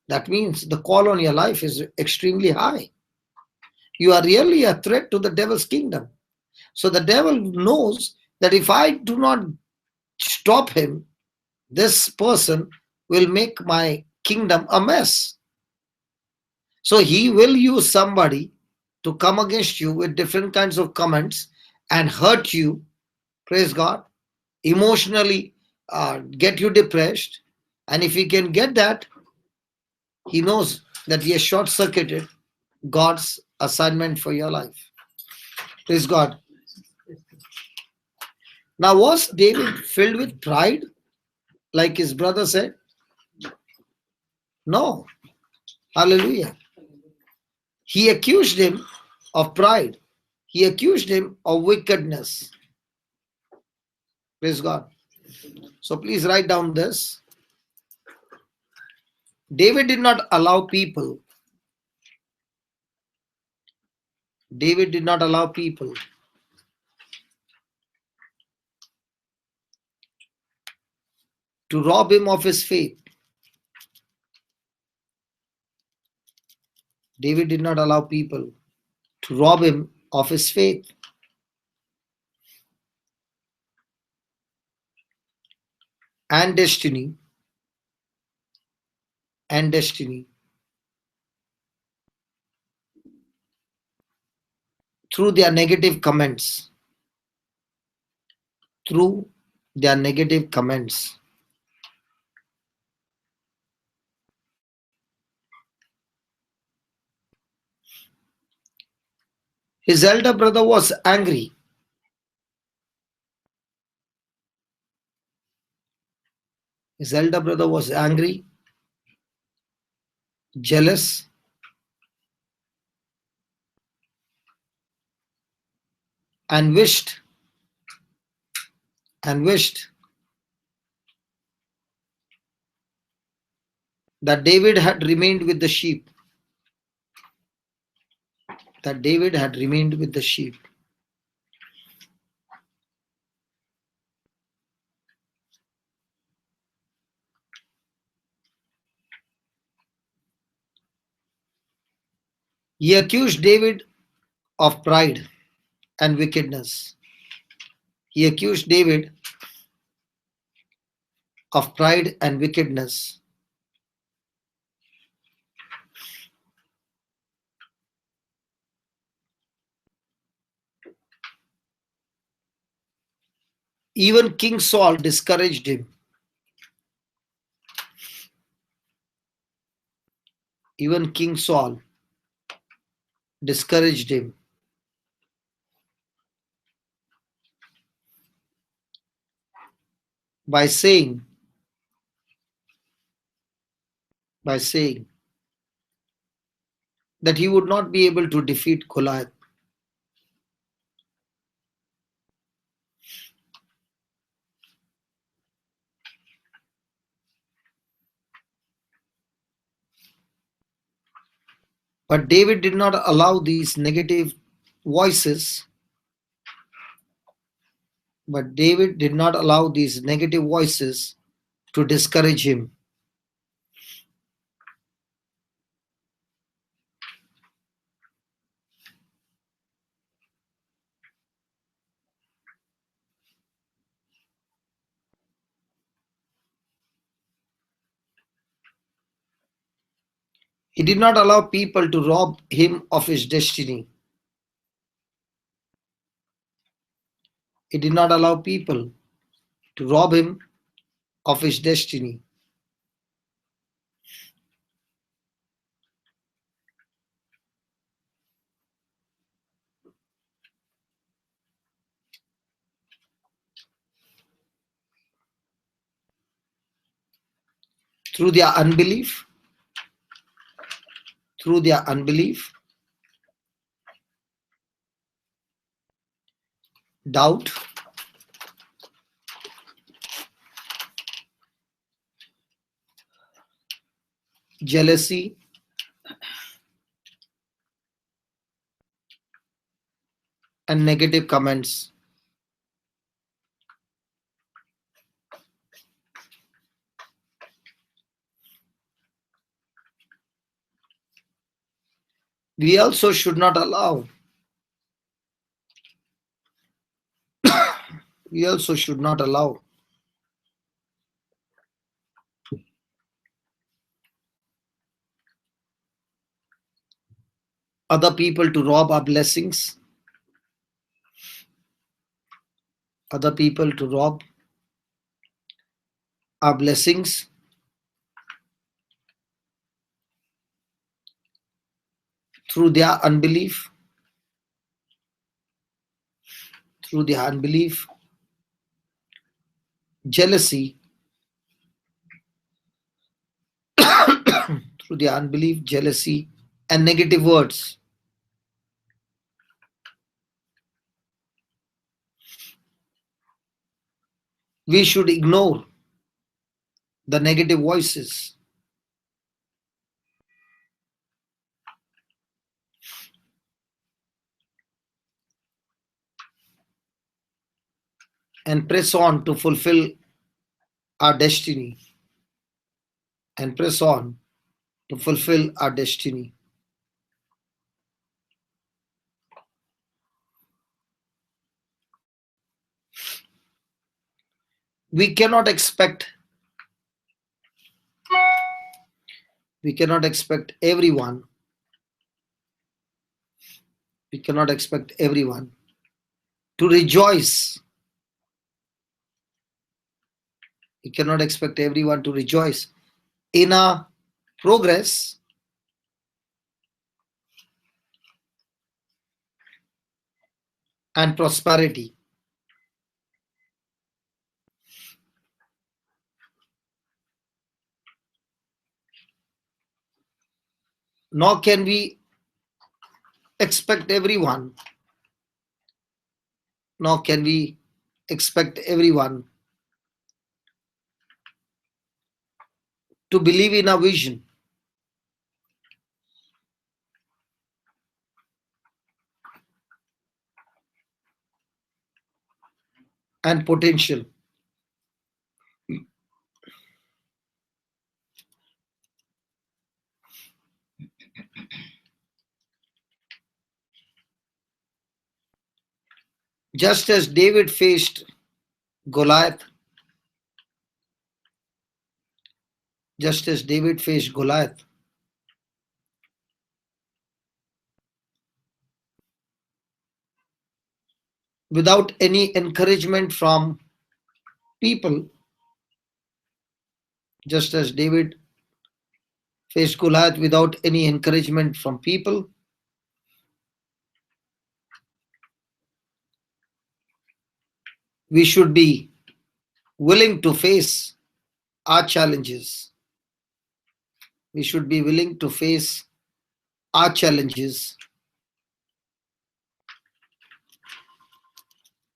that means the call on your life is extremely high. You are really a threat to the devil's kingdom. So the devil knows that if I do not stop him, this person will make my kingdom a mess. So he will use somebody to come against you with different kinds of comments and hurt you, praise God, emotionally get you depressed. And if he can get that, he knows that he has short circuited God's assignment for your life. Praise God. Now, was David filled with pride, like his brother said? No. Hallelujah. He accused him of pride. He accused him of wickedness. Praise God. So please write down this. David did not allow people. David did not allow people to rob him of his faith. David did not allow people to rob him of his faith. And destiny. And destiny. Through their negative comments. Through their negative comments. His elder brother was angry. His elder brother was angry, jealous, and wished that David had remained with the sheep. That David had remained with the sheep. He accused David of pride and wickedness. He accused David of pride and wickedness. Even King Saul discouraged him. Even King Saul discouraged him by saying that he would not be able to defeat Goliath. But David did not allow these negative voices. But David did not allow these negative voices to discourage him. He did not allow people to rob him of his destiny. He did not allow people to rob him of his destiny. Through their unbelief, doubt, jealousy, and negative comments. We also should not allow other people to rob our blessings, through their unbelief, jealousy, and negative words. We should ignore the negative voices and press on to fulfill our destiny. We cannot expect everyone to rejoice. In our progress and prosperity. Nor can we expect everyone to believe in our vision and potential. Just as David faced Goliath, without any encouragement from people, we should be willing to face our challenges.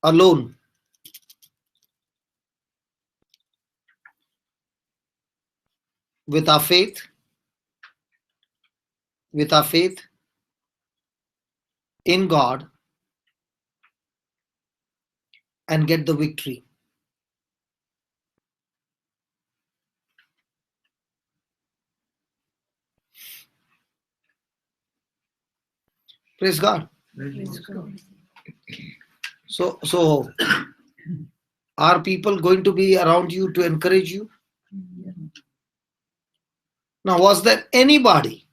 Alone. With our faith in God and get the victory. Praise God. Praise God. So are people going to be around you to encourage you? Yeah. Now, was there anybody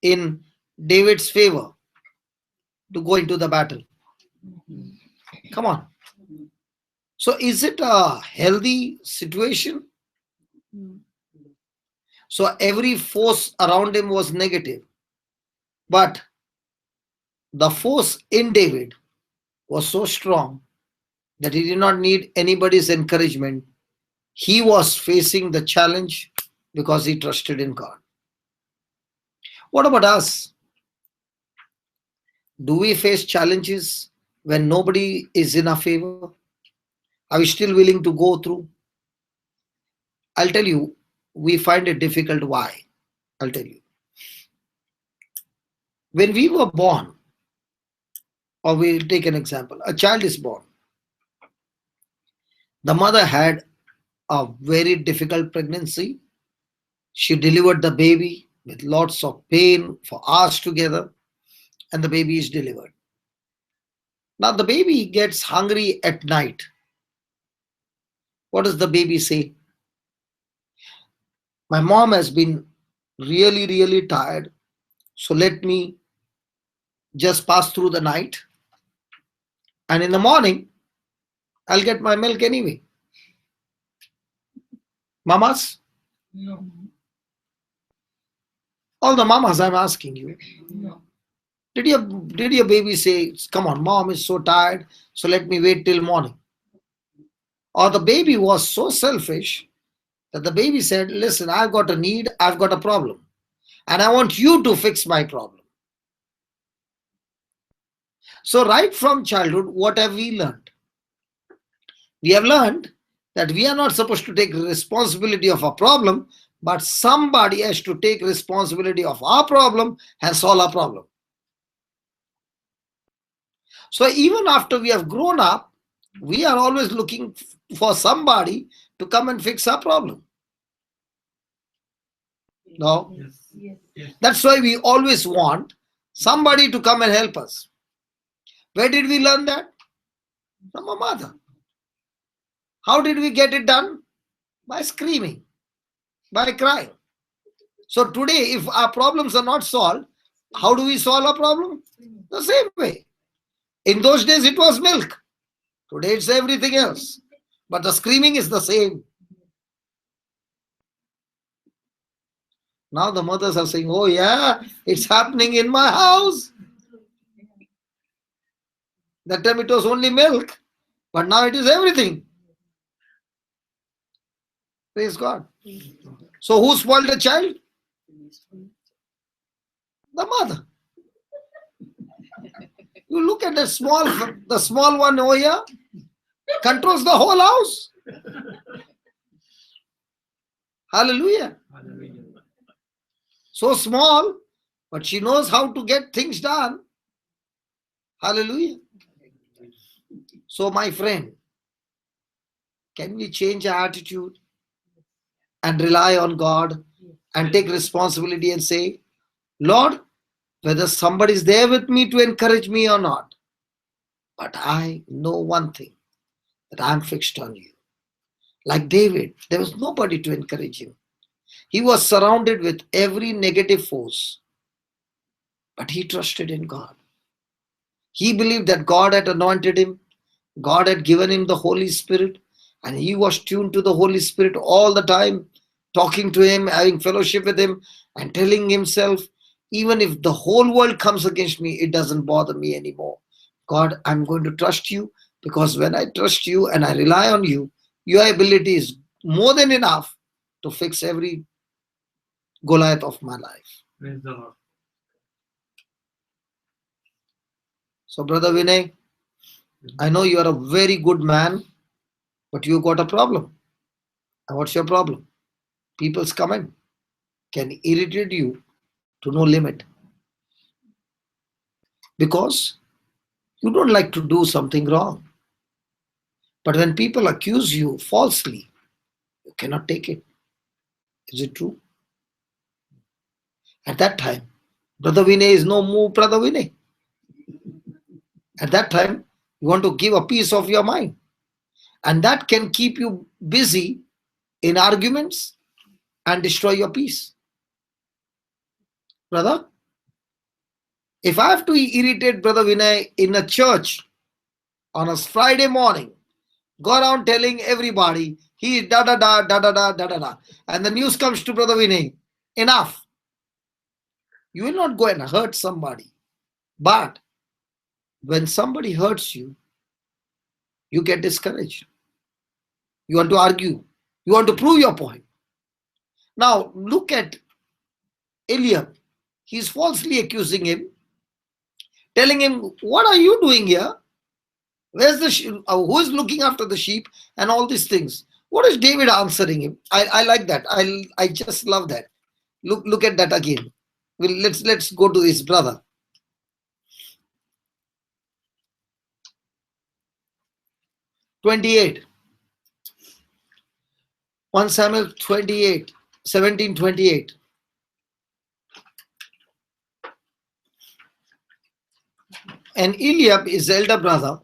in David's favor to go into the battle. Come on. So is it a healthy situation? So every force around him was negative. But the force in David was so strong that he did not need anybody's encouragement. He was facing the challenge because he trusted in God. What about us? Do we face challenges when nobody is in our favor? Are we still willing to go through? I'll tell you, we find it difficult. Why? I'll tell you. When we were born, or we'll take an example, a child is born. The mother had a very difficult pregnancy. She delivered the baby with lots of pain for hours together, and the baby is delivered. Now the baby gets hungry at night. What does the baby say? My mom has been really, really tired, so let me just pass through the night, and in the morning, I'll get my milk anyway. Mamas? No. All the mamas, I'm asking you. No. Did your baby say, come on, mom is so tired, so let me wait till morning? Or the baby was so selfish that the baby said, listen, I've got a need, I've got a problem, and I want you to fix my problem. So right from childhood, what have we learned? We have learned that we are not supposed to take responsibility of a problem, but somebody has to take responsibility of our problem and solve our problem. So even after we have grown up, we are always looking for somebody to come and fix our problem. No? Yes. That's why we always want somebody to come and help us. Where did we learn that? From our mother. How did we get it done? By screaming, by crying. So today, if our problems are not solved, how do we solve our problem? The same way. In those days, it was milk. Today, it's everything else. But the screaming is the same. Now the mothers are saying, oh yeah, it's happening in my house. That time it was only milk, but now it is everything. Praise God. So who spoiled the child? The mother. You look at the small one over here, controls the whole house. Hallelujah. So small, but she knows how to get things done. Hallelujah. So my friend, can we change our attitude and rely on God and take responsibility and say, Lord, whether somebody is there with me to encourage me or not, but I know one thing, that I'm fixed on you. Like David, there was nobody to encourage him. He was surrounded with every negative force, but he trusted in God. He believed that God had anointed him, God had given him the Holy Spirit, and he was tuned to the Holy Spirit all the time, talking to him, having fellowship with him, and telling himself, even if the whole world comes against me, it doesn't bother me anymore. God, I'm going to trust you, because when I trust you and I rely on you, your ability is more than enough to fix every Goliath of my life. Praise the Lord. So, Brother Vinay, I know you are a very good man, but you got a problem. And what's your problem? People's comment can irritate you to no limit, because you don't like to do something wrong. But when people accuse you falsely, you cannot take it. Is it true? At that time, Brother Vinay is no more Brother Vinay. At that time, you want to give a piece of your mind. And that can keep you busy in arguments and destroy your peace. Brother? If I have to irritate Brother Vinay in a church on a Friday morning, go around telling everybody he is da da da da da da da da da, and the news comes to Brother Vinay, enough. You will not go and hurt somebody. But when somebody hurts you, you get discouraged. You want to argue. You want to prove your point. Now look at Eliab. He's falsely accusing him, telling him, what are you doing here? Where's the who is looking after the sheep and all these things? What is David answering him? I like that. I just love that. Look at that again. Let's go to his brother. 28. 1 Samuel 28, 17, 28. And Eliab, his elder brother,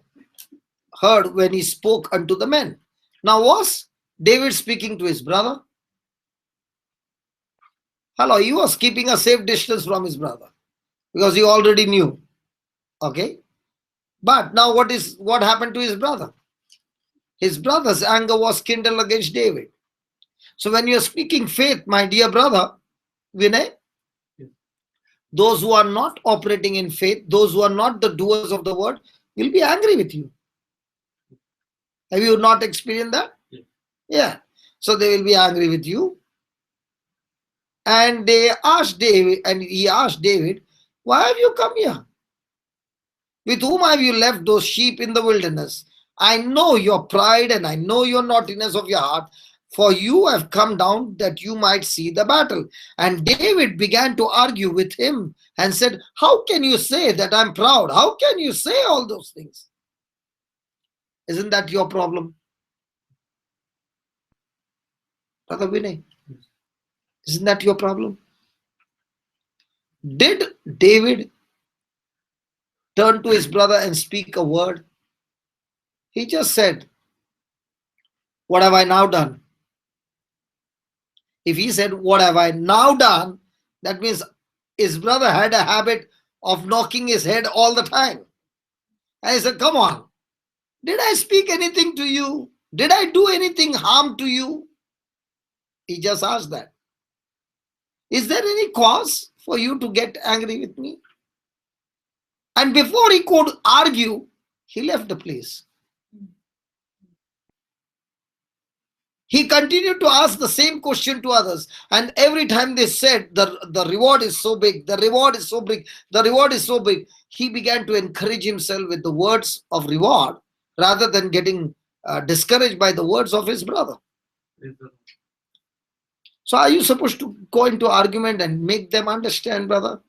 heard when he spoke unto the men. Now was David speaking to his brother? Hello, he was keeping a safe distance from his brother because he already knew. Okay. But now what happened to his brother? His brother's anger was kindled against David. So when you're speaking faith, my dear brother, Vinay, those who are not operating in faith, those who are not the doers of the word, will be angry with you. Have you not experienced that? Yeah. So they will be angry with you. And he asked David, why have you come here? With whom have you left those sheep in the wilderness? I know your pride and I know your naughtiness of your heart, for you have come down that you might see the battle. And David began to argue with him and said, how can you say that I'm proud? How can you say all those things? Isn't that your problem? Brother Vinay, isn't that your problem? Did David turn to his brother and speak a word? He just said, what have I now done? If he said, what have I now done? That means his brother had a habit of knocking his head all the time. And he said, come on, did I speak anything to you? Did I do anything harm to you? He just asked that. Is there any cause for you to get angry with me? And before he could argue, he left the place. He continued to ask the same question to others. And every time they said, the reward is so big, the reward is so big, the reward is so big, he began to encourage himself with the words of reward rather than getting discouraged by the words of his brother. So are you supposed to go into argument and make them understand, brother?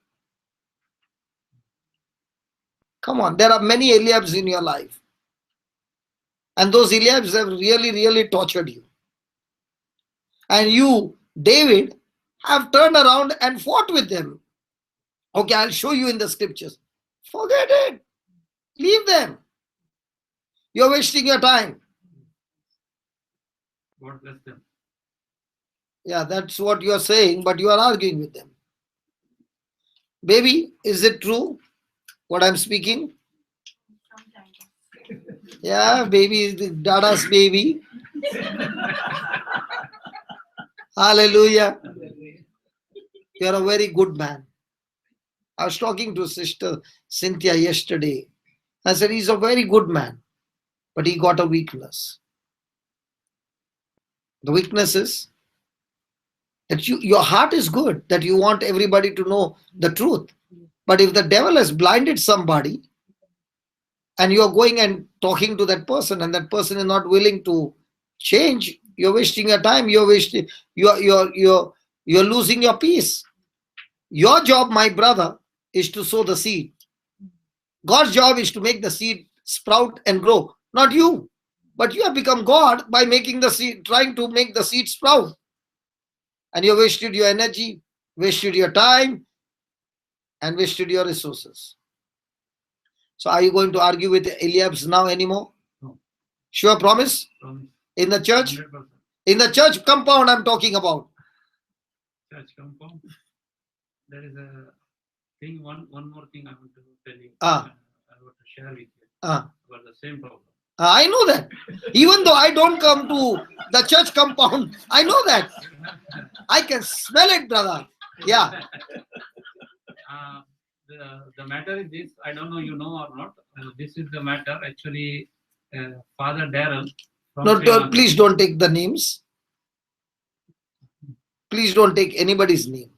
Come on, there are many Eliabs in your life. And those Eliabs have really, really tortured you. And you, David, have turned around and fought with them. Okay, I'll show you in the scriptures. Forget it. Leave them. You're wasting your time. God bless them. Yeah, that's what you're saying, but you are arguing with them. Baby, is it true what I'm speaking? Yeah, baby is the Dada's baby. Hallelujah. You're a very good man. I was talking to Sister Cynthia yesterday. I said, he's a very good man, but he got a weakness. The weakness is that your heart is good, that you want everybody to know the truth. But if the devil has blinded somebody and you're going and talking to that person and that person is not willing to change, you're wasting your time. You're losing your peace. Your job, my brother, is to sow the seed. God's job is to make the seed sprout and grow, not you. But you have become God by making the seed, trying to make the seed sprout. And you wasted your energy, wasted your time, and wasted your resources. So are you going to argue with Eliabs now anymore? No. Sure, promise? Promise. In the church? 100%. In the church compound I'm talking about. Church compound. There is a Thing, one more thing I want to tell you. Ah. I want to share with you Ah. about the same problem. I know that. Even though I don't come to the church compound, I know that. I can smell it, brother. Yeah. The matter is this. I don't know you know or not. This is the matter. Actually, Father Darrell. from No, Sri Lanka- please don't take the names. Please don't take anybody's name.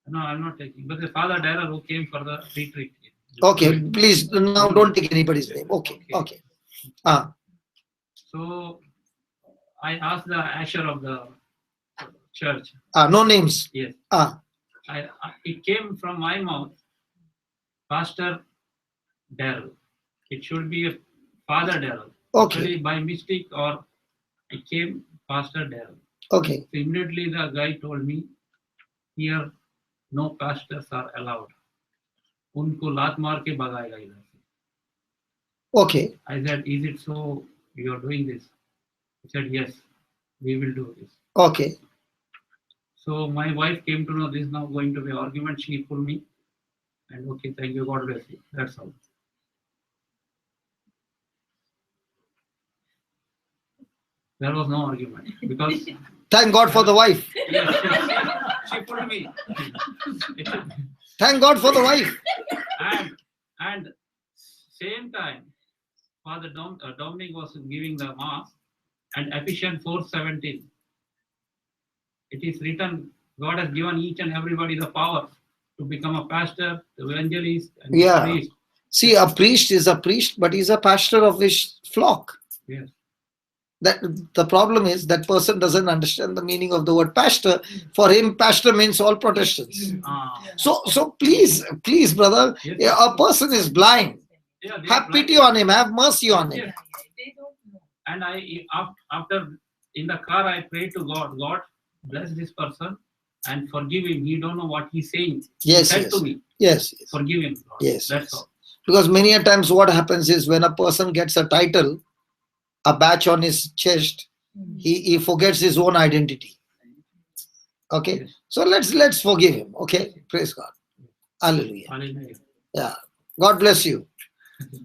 No, I'm not taking. But the Father Darrell who came for the retreat. Okay, please now don't take anybody's name. Okay, okay. Ah, So I asked the usher of the church. no names. Yes. Ah, It came from my mouth, Pastor Darrell. It should be a Father Darrell. okay, Actually, by mistake, or it came Pastor Darrell. okay, So immediately the guy told me, here no pastors are allowed. उनको लात मार के भगाएगा इधर से. okay, I said, is it so you are doing this? He said, yes, we will do this. okay. So my wife came to know this is now going to be argument. She pulled me, and okay, thank you, God bless you. That's all. There was no argument because Thank God for the wife. yes, she pulled me. Thank God for the wife. and same time, Father Dominic was giving the mass, and Ephesians 4:17. It is written, God has given each and everybody the power to become a pastor, evangelist, and Yeah. priest. See, a priest is a priest, but he's a pastor of his flock. Yes. That the problem is that person doesn't understand the meaning of the word pastor. For him, pastor means all Protestants. Ah. So please, brother, Yes. a person is blind. Yeah, they Have are pity blind. on him. Have mercy on him. Yes. They don't know. And after in the car, I prayed to God, God bless this person and forgive him. He don't know what he's saying. Yes, He said yes. to me, Yes, yes. forgive him. Lord. Yes, That's yes. all. Because many a times what happens is when a person gets a title, a badge on his chest, he forgets his own identity. Okay, Yes. so let's forgive him. Okay, praise God. Hallelujah. Hallelujah. Yeah, God bless you.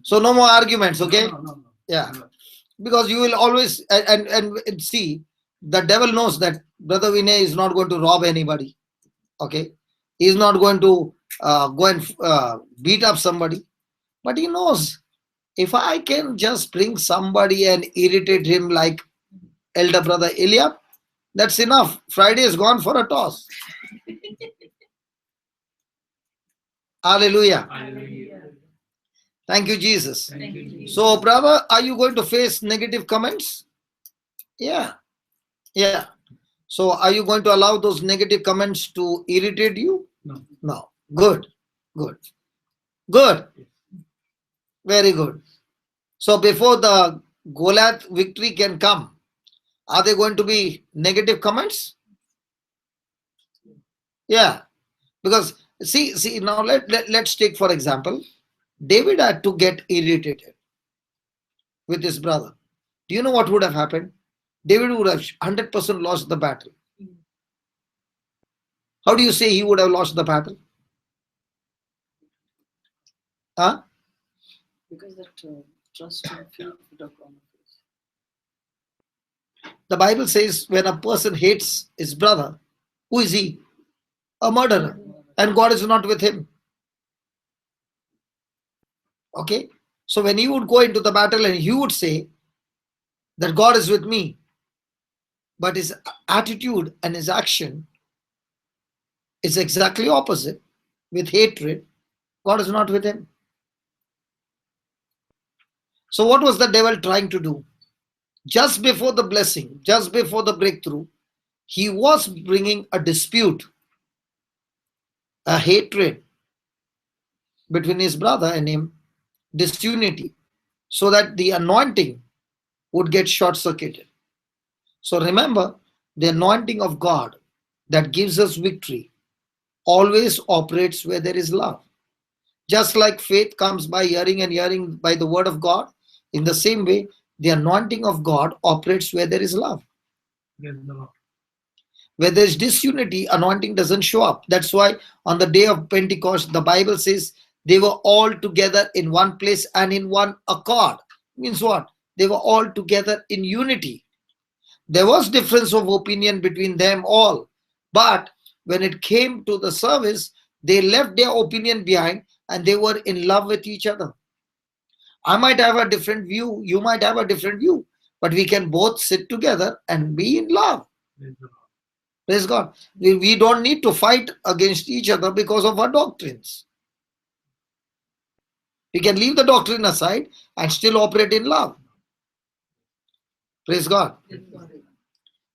So no more arguments. Okay, No. yeah, because you will always and see, the devil knows that Brother Vinay is not going to rob anybody. Okay, he's not going to go and beat up somebody, but he knows if I can just bring somebody and irritate him like elder brother Eliab, that's enough. Friday is gone for a toss. Hallelujah. Hallelujah. Thank you, Jesus. Thank you, Jesus. So, brother, are you going to face negative comments? Yeah. Yeah. So, are you going to allow those negative comments to irritate you? No. No. Good. Good. Good. Very good. So, before the Goliath victory can come, are there going to be negative comments? Yeah. Because see now let's take for example, David had to get irritated with his brother. Do you know what would have happened? David would have 100% lost the battle. How do you say he would have lost the battle? Huh? Because that trust and fear would have gone off. The Bible says when a person hates his brother, who is he? A murderer. And God is not with him. Okay? So when he would go into the battle and he would say that God is with me, but his attitude and his action is exactly opposite. With hatred, God is not with him. So what was the devil trying to do? Just before the blessing, just before the breakthrough, he was bringing a dispute, a hatred between his brother and him, disunity, so that the anointing would get short-circuited. So remember, the anointing of God that gives us victory always operates where there is love. Just like faith comes by hearing and hearing by the word of God, in the same way, the anointing of God operates where there is love. Praise the Lord. Where there's disunity, anointing doesn't show up. That's why on the day of Pentecost, the Bible says they were all together in one place and in one accord. Means what? They were all together in unity. There was difference of opinion between them all. But when it came to the service, they left their opinion behind and they were in love with each other. I might have a different view, you might have a different view, but we can both sit together and be in love. Praise the Lord. Praise God. We don't need to fight against each other because of our doctrines. We can leave the doctrine aside and still operate in love. Praise God.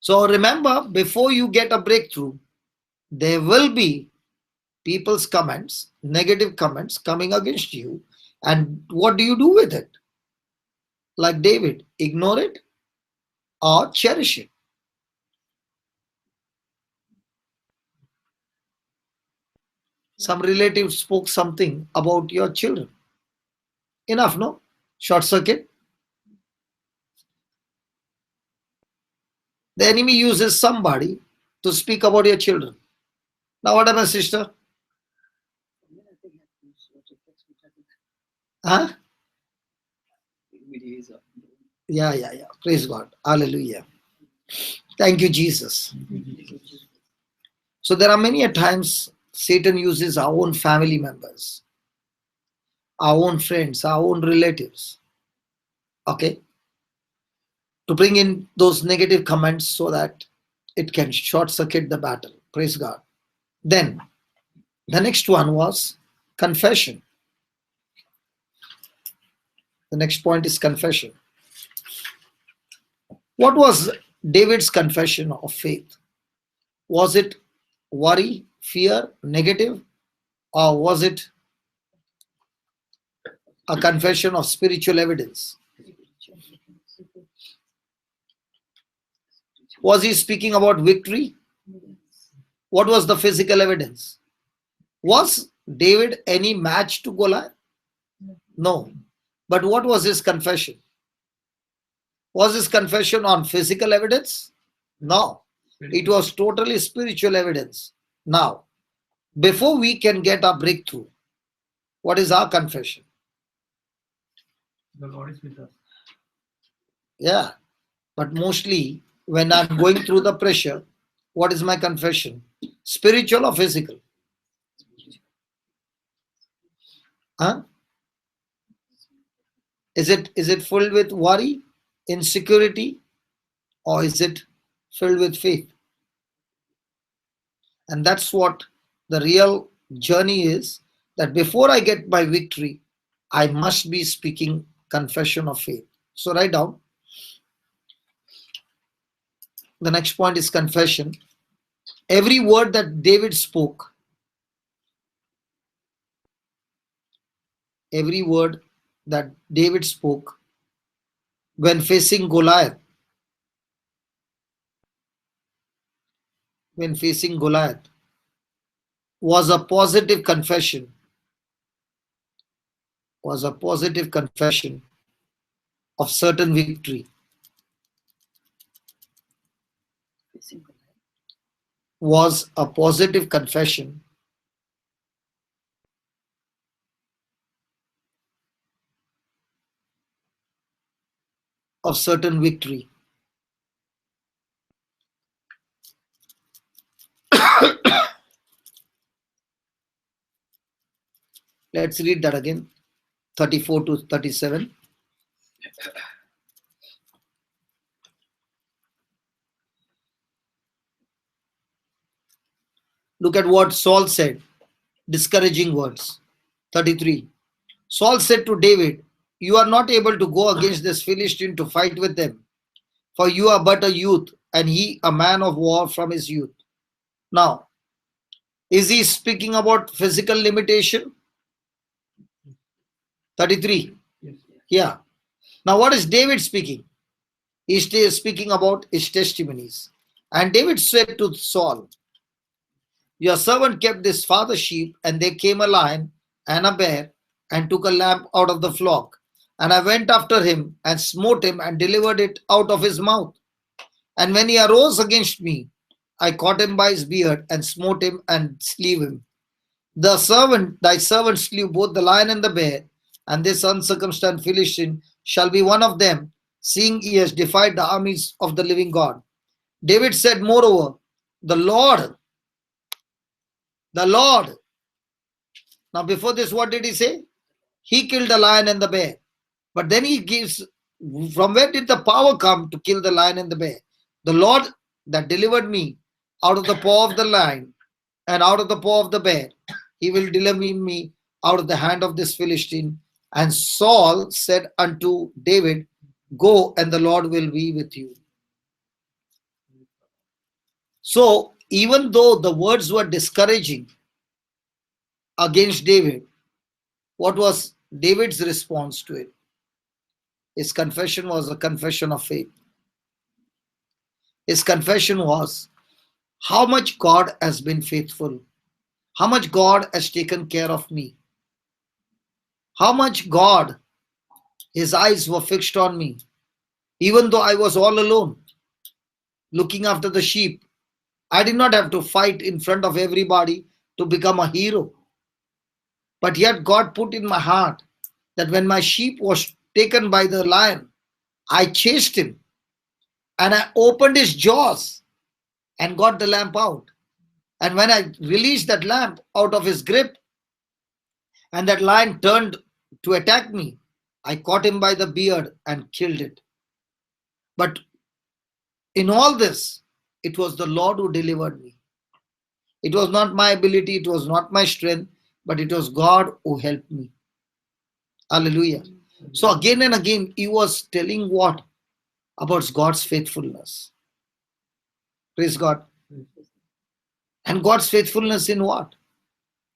So remember, before you get a breakthrough, there will be people's comments, negative comments coming against you. And what do you do with it? Like David, ignore it or cherish it. Some relative spoke something about your children. Enough, no? Short circuit. The enemy uses somebody to speak about your children. Now what happened, sister? Huh? Yeah. Praise God. Hallelujah. Thank you, Jesus. So there are many a times Satan uses our own family members, our own friends, our own relatives, okay, to bring in those negative comments so that it can short circuit the battle. Praise God. Then the next one was confession. The next point is confession. What was David's confession of faith? Was it worry, fear, negative, or was it a confession of spiritual evidence? Was he speaking about victory? What was the physical evidence? Was David any match to Goliath? No. But what was his confession? Was his confession on physical evidence? No. It was totally spiritual evidence. Now, before we can get a breakthrough, what is our confession? The Lord is with us. Yeah. But mostly, when I'm going through the pressure, what is my confession? Spiritual or physical? Huh? Is it filled with worry, insecurity, or is it filled with faith? And that's what the real journey is, that before I get my victory, I must be speaking confession of faith. So write down. The next point is confession. Every word that David spoke, every word that David spoke when facing Goliath, was a positive confession, of certain victory, was a positive confession of certain victory. Let's read that again, 34 to 37. Look at what Saul said, discouraging words. 33. Saul said to David, "You are not able to go against this Philistine to fight with them, for you are but a youth, and he a man of war from his youth." Now, is he speaking about physical limitation? 33. Yes. Yeah. Now, what is David speaking? He is speaking about his testimonies. And David said to Saul, "Your servant kept this father's sheep, and there came a lion and a bear and took a lamb out of the flock. And I went after him and smote him and delivered it out of his mouth. And when he arose against me, I caught him by his beard and smote him and slew him. Thy servant slew both the lion and the bear, and this uncircumcised Philistine shall be one of them, seeing he has defied the armies of the living God. David said, moreover, the Lord, the Lord. Now, before this, what did he say? He killed the lion and the bear. But then he gives, from where did the power come to kill the lion and the bear? The Lord that delivered me out of the paw of the lion and out of the paw of the bear, he will deliver me out of the hand of this Philistine. And Saul said unto David, go, and the Lord will be with you. So, even though the words were discouraging against David, what was David's response to it? His confession was a confession of faith. His confession was how much God has been faithful, how much God has taken care of me, how much God, his eyes were fixed on me, even though I was all alone, looking after the sheep. I did not have to fight in front of everybody to become a hero. But yet God put in my heart that when my sheep was taken by the lion, I chased him and I opened his jaws and got the lamb out. And when I released that lamb out of his grip and that lion turned to attack me, I caught him by the beard and killed it. But in all this, it was the Lord who delivered me. It was not my ability, it was not my strength, but it was God who helped me. Hallelujah. So again and again, he was telling what? About God's faithfulness. Praise God. And God's faithfulness in what?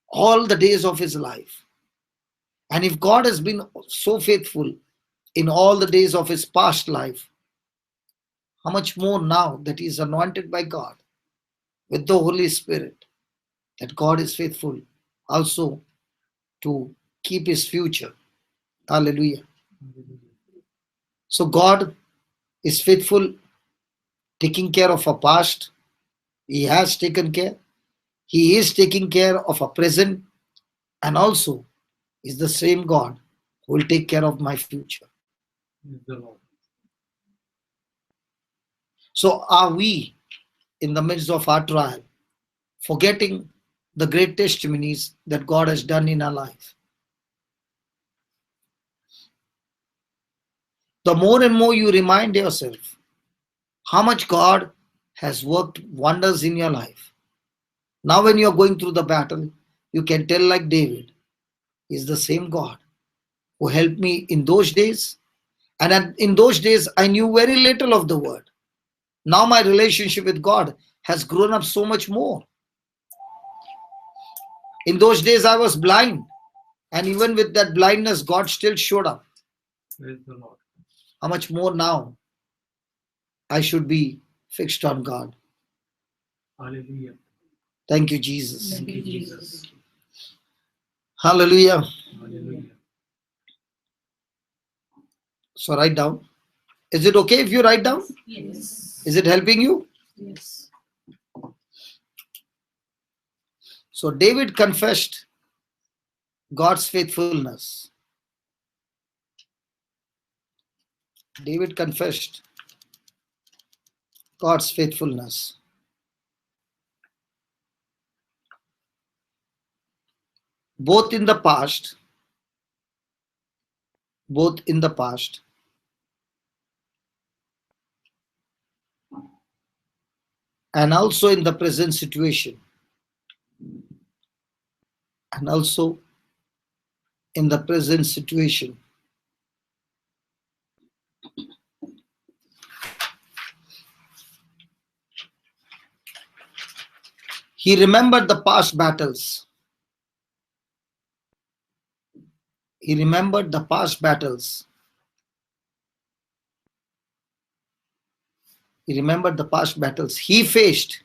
All the days of his life. And if God has been so faithful in all the days of his past life, how much more now that he is anointed by God with the Holy Spirit, that God is faithful also to keep his future. Hallelujah. So God is faithful, taking care of our past. He has taken care. He is taking care of our present, and also is the same God who will take care of my future. So are we in the midst of our trial, forgetting the great testimonies that God has done in our life? The more and more you remind yourself how much God has worked wonders in your life. Now when you're going through the battle, you can tell like David, is the same God who helped me in those days. And in those days, I knew very little of the word. Now my relationship with God has grown up so much more. In those days, I was blind. And even with that blindness, God still showed up. Praise the Lord. How much more now I should be fixed on God. Hallelujah. Thank you, Jesus. Thank you, Jesus. Hallelujah. Hallelujah. So write down. Is it okay if you write down? Yes. Is it helping you? Yes. So David confessed God's faithfulness. David confessed God's faithfulness. Both in the past, and also in the present situation. And also in the present situation. He remembered the past battles. He remembered the past battles. He remembered the past battles he faced.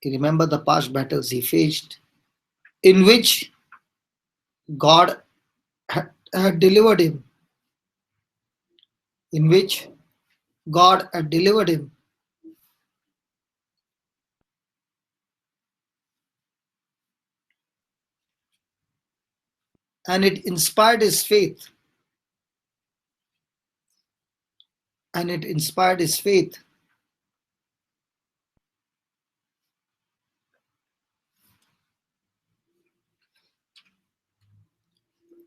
He remembered the past battles he faced, in which God had delivered him. In which God had delivered him. And it inspired his faith. And it inspired his faith.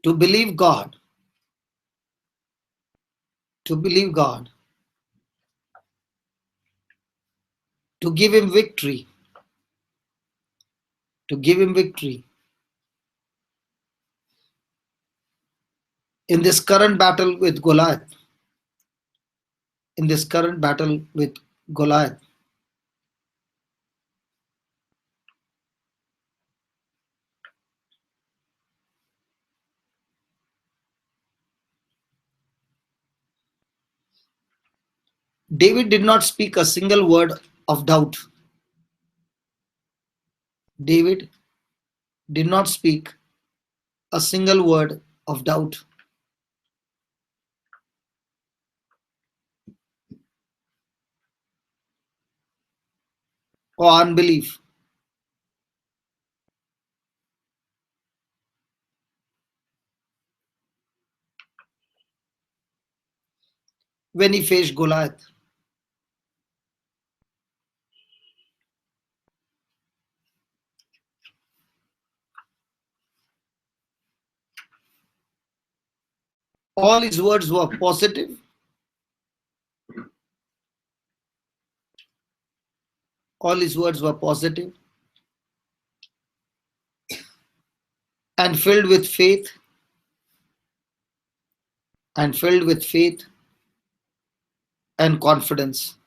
To believe God. To believe God. To give him victory. To give him victory. In this current battle with Goliath. In this current battle with Goliath. David did not speak a single word of doubt. David did not speak a single word of doubt or unbelief. When he faced Goliath. All his words were positive. All his words were positive and filled with faith. And filled with faith and confidence.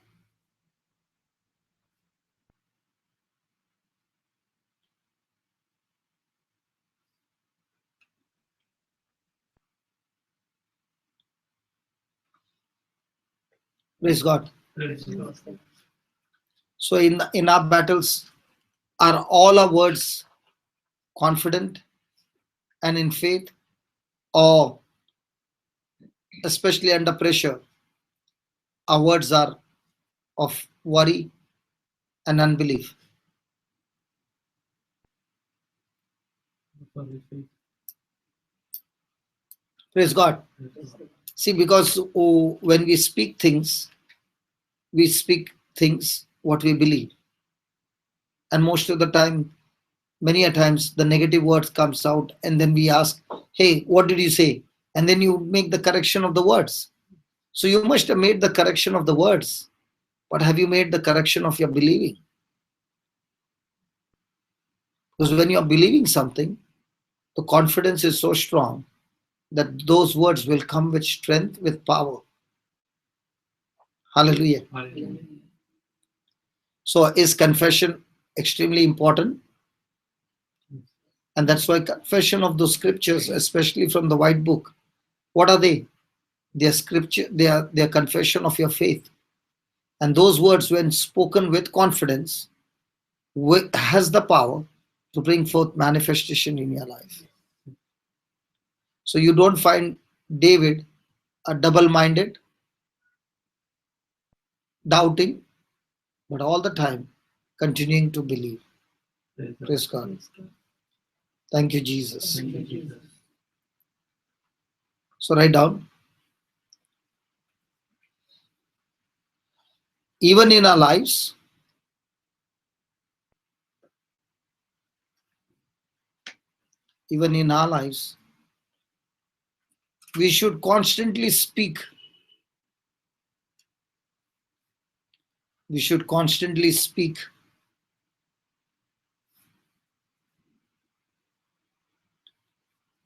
Praise God. So in our battles, are all our words confident and in faith, or especially under pressure, our words are of worry and unbelief? Praise God. See, because when we speak things what we believe. And most of the time, many a times, the negative words comes out, and then we ask, hey, what did you say? And then you make the correction of the words. So you must have made the correction of the words, but have you made the correction of your believing? Because when you are believing something, the confidence is so strong that those words will come with strength, with power. Hallelujah. Hallelujah. So is confession extremely important? And that's why confession of those scriptures, especially from the white book, what are they? They are scripture, they are confession of your faith. And those words, when spoken with confidence, has the power to bring forth manifestation in your life. So you don't find David a double-minded, doubting, but all the time continuing to believe. Praise God. Thank you, Jesus. Thank you, Jesus. So write down. Even in our lives, we should constantly speak. We should constantly speak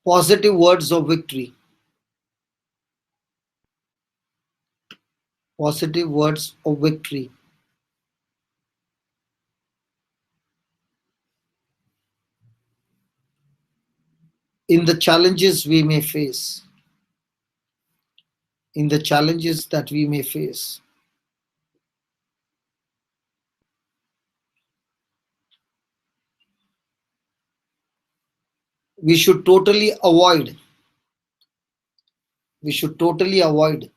positive words of victory. Positive words of victory. In the challenges we may face. In the challenges that we may face. We should totally avoid. We should totally avoid.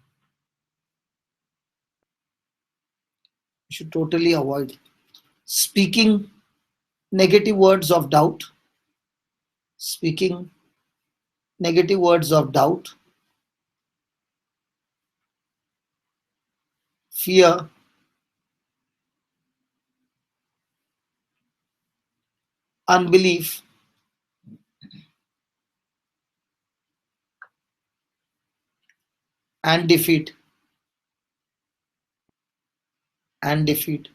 We should totally avoid speaking negative words of doubt. Speaking negative words of doubt, fear, unbelief, and defeat. And defeat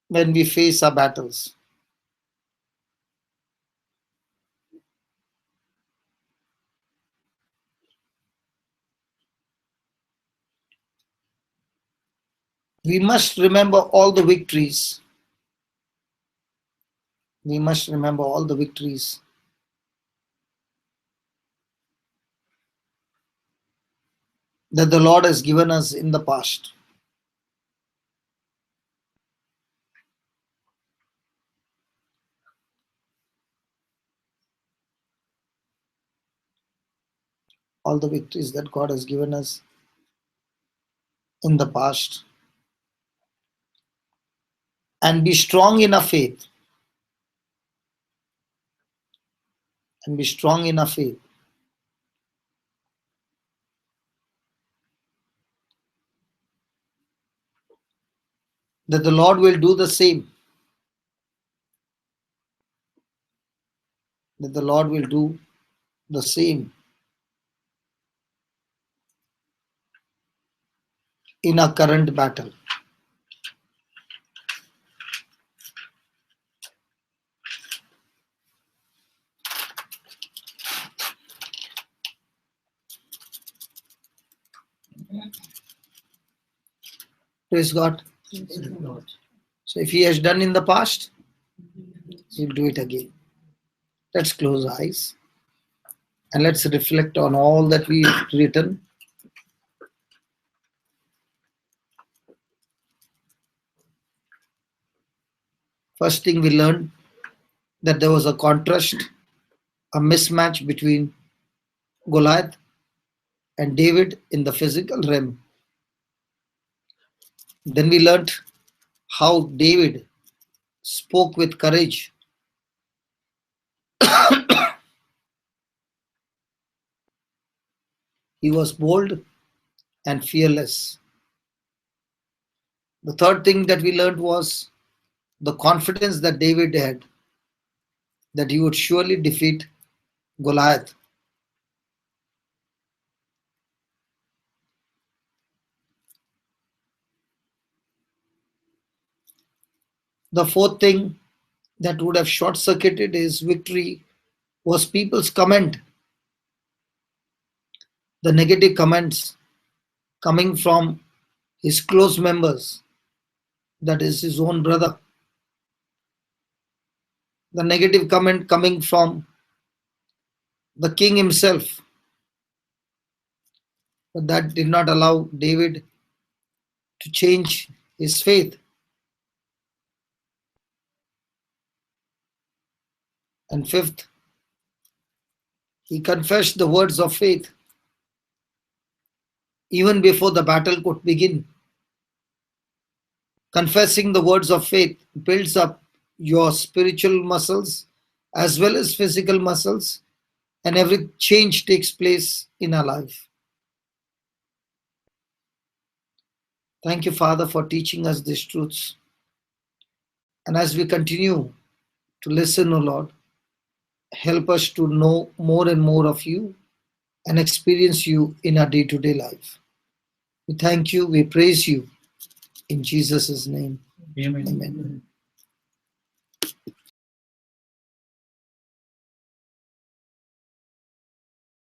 when we face our battles. We must remember all the victories. We must remember all the victories that the Lord has given us in the past. All the victories that God has given us in the past. And be strong in our faith. And be strong in our faith. That the Lord will do the same. That the Lord will do the same in our current battle. Praise God. So if He has done in the past, He'll do it again. Let's close our eyes and let's reflect on all that we've written. First thing we learned that there was a contrast, a mismatch between Goliath and David in the physical realm. Then we learned how David spoke with courage. He was bold and fearless. The third thing that we learned was the confidence that David had that he would surely defeat Goliath. The fourth thing that would have short-circuited his victory was people's comment. The negative comments coming from his close members, that is his own brother. The negative comment coming from the king himself. But that did not allow David to change his faith. And fifth, he confessed the words of faith even before the battle could begin. Confessing the words of faith builds up your spiritual muscles as well as physical muscles, and every change takes place in our life. Thank you, Father, for teaching us these truths. And as we continue to listen, O Lord, help us to know more and more of you and experience you in our day-to-day life. We thank you, we praise you. In Jesus' name, Amen. amen.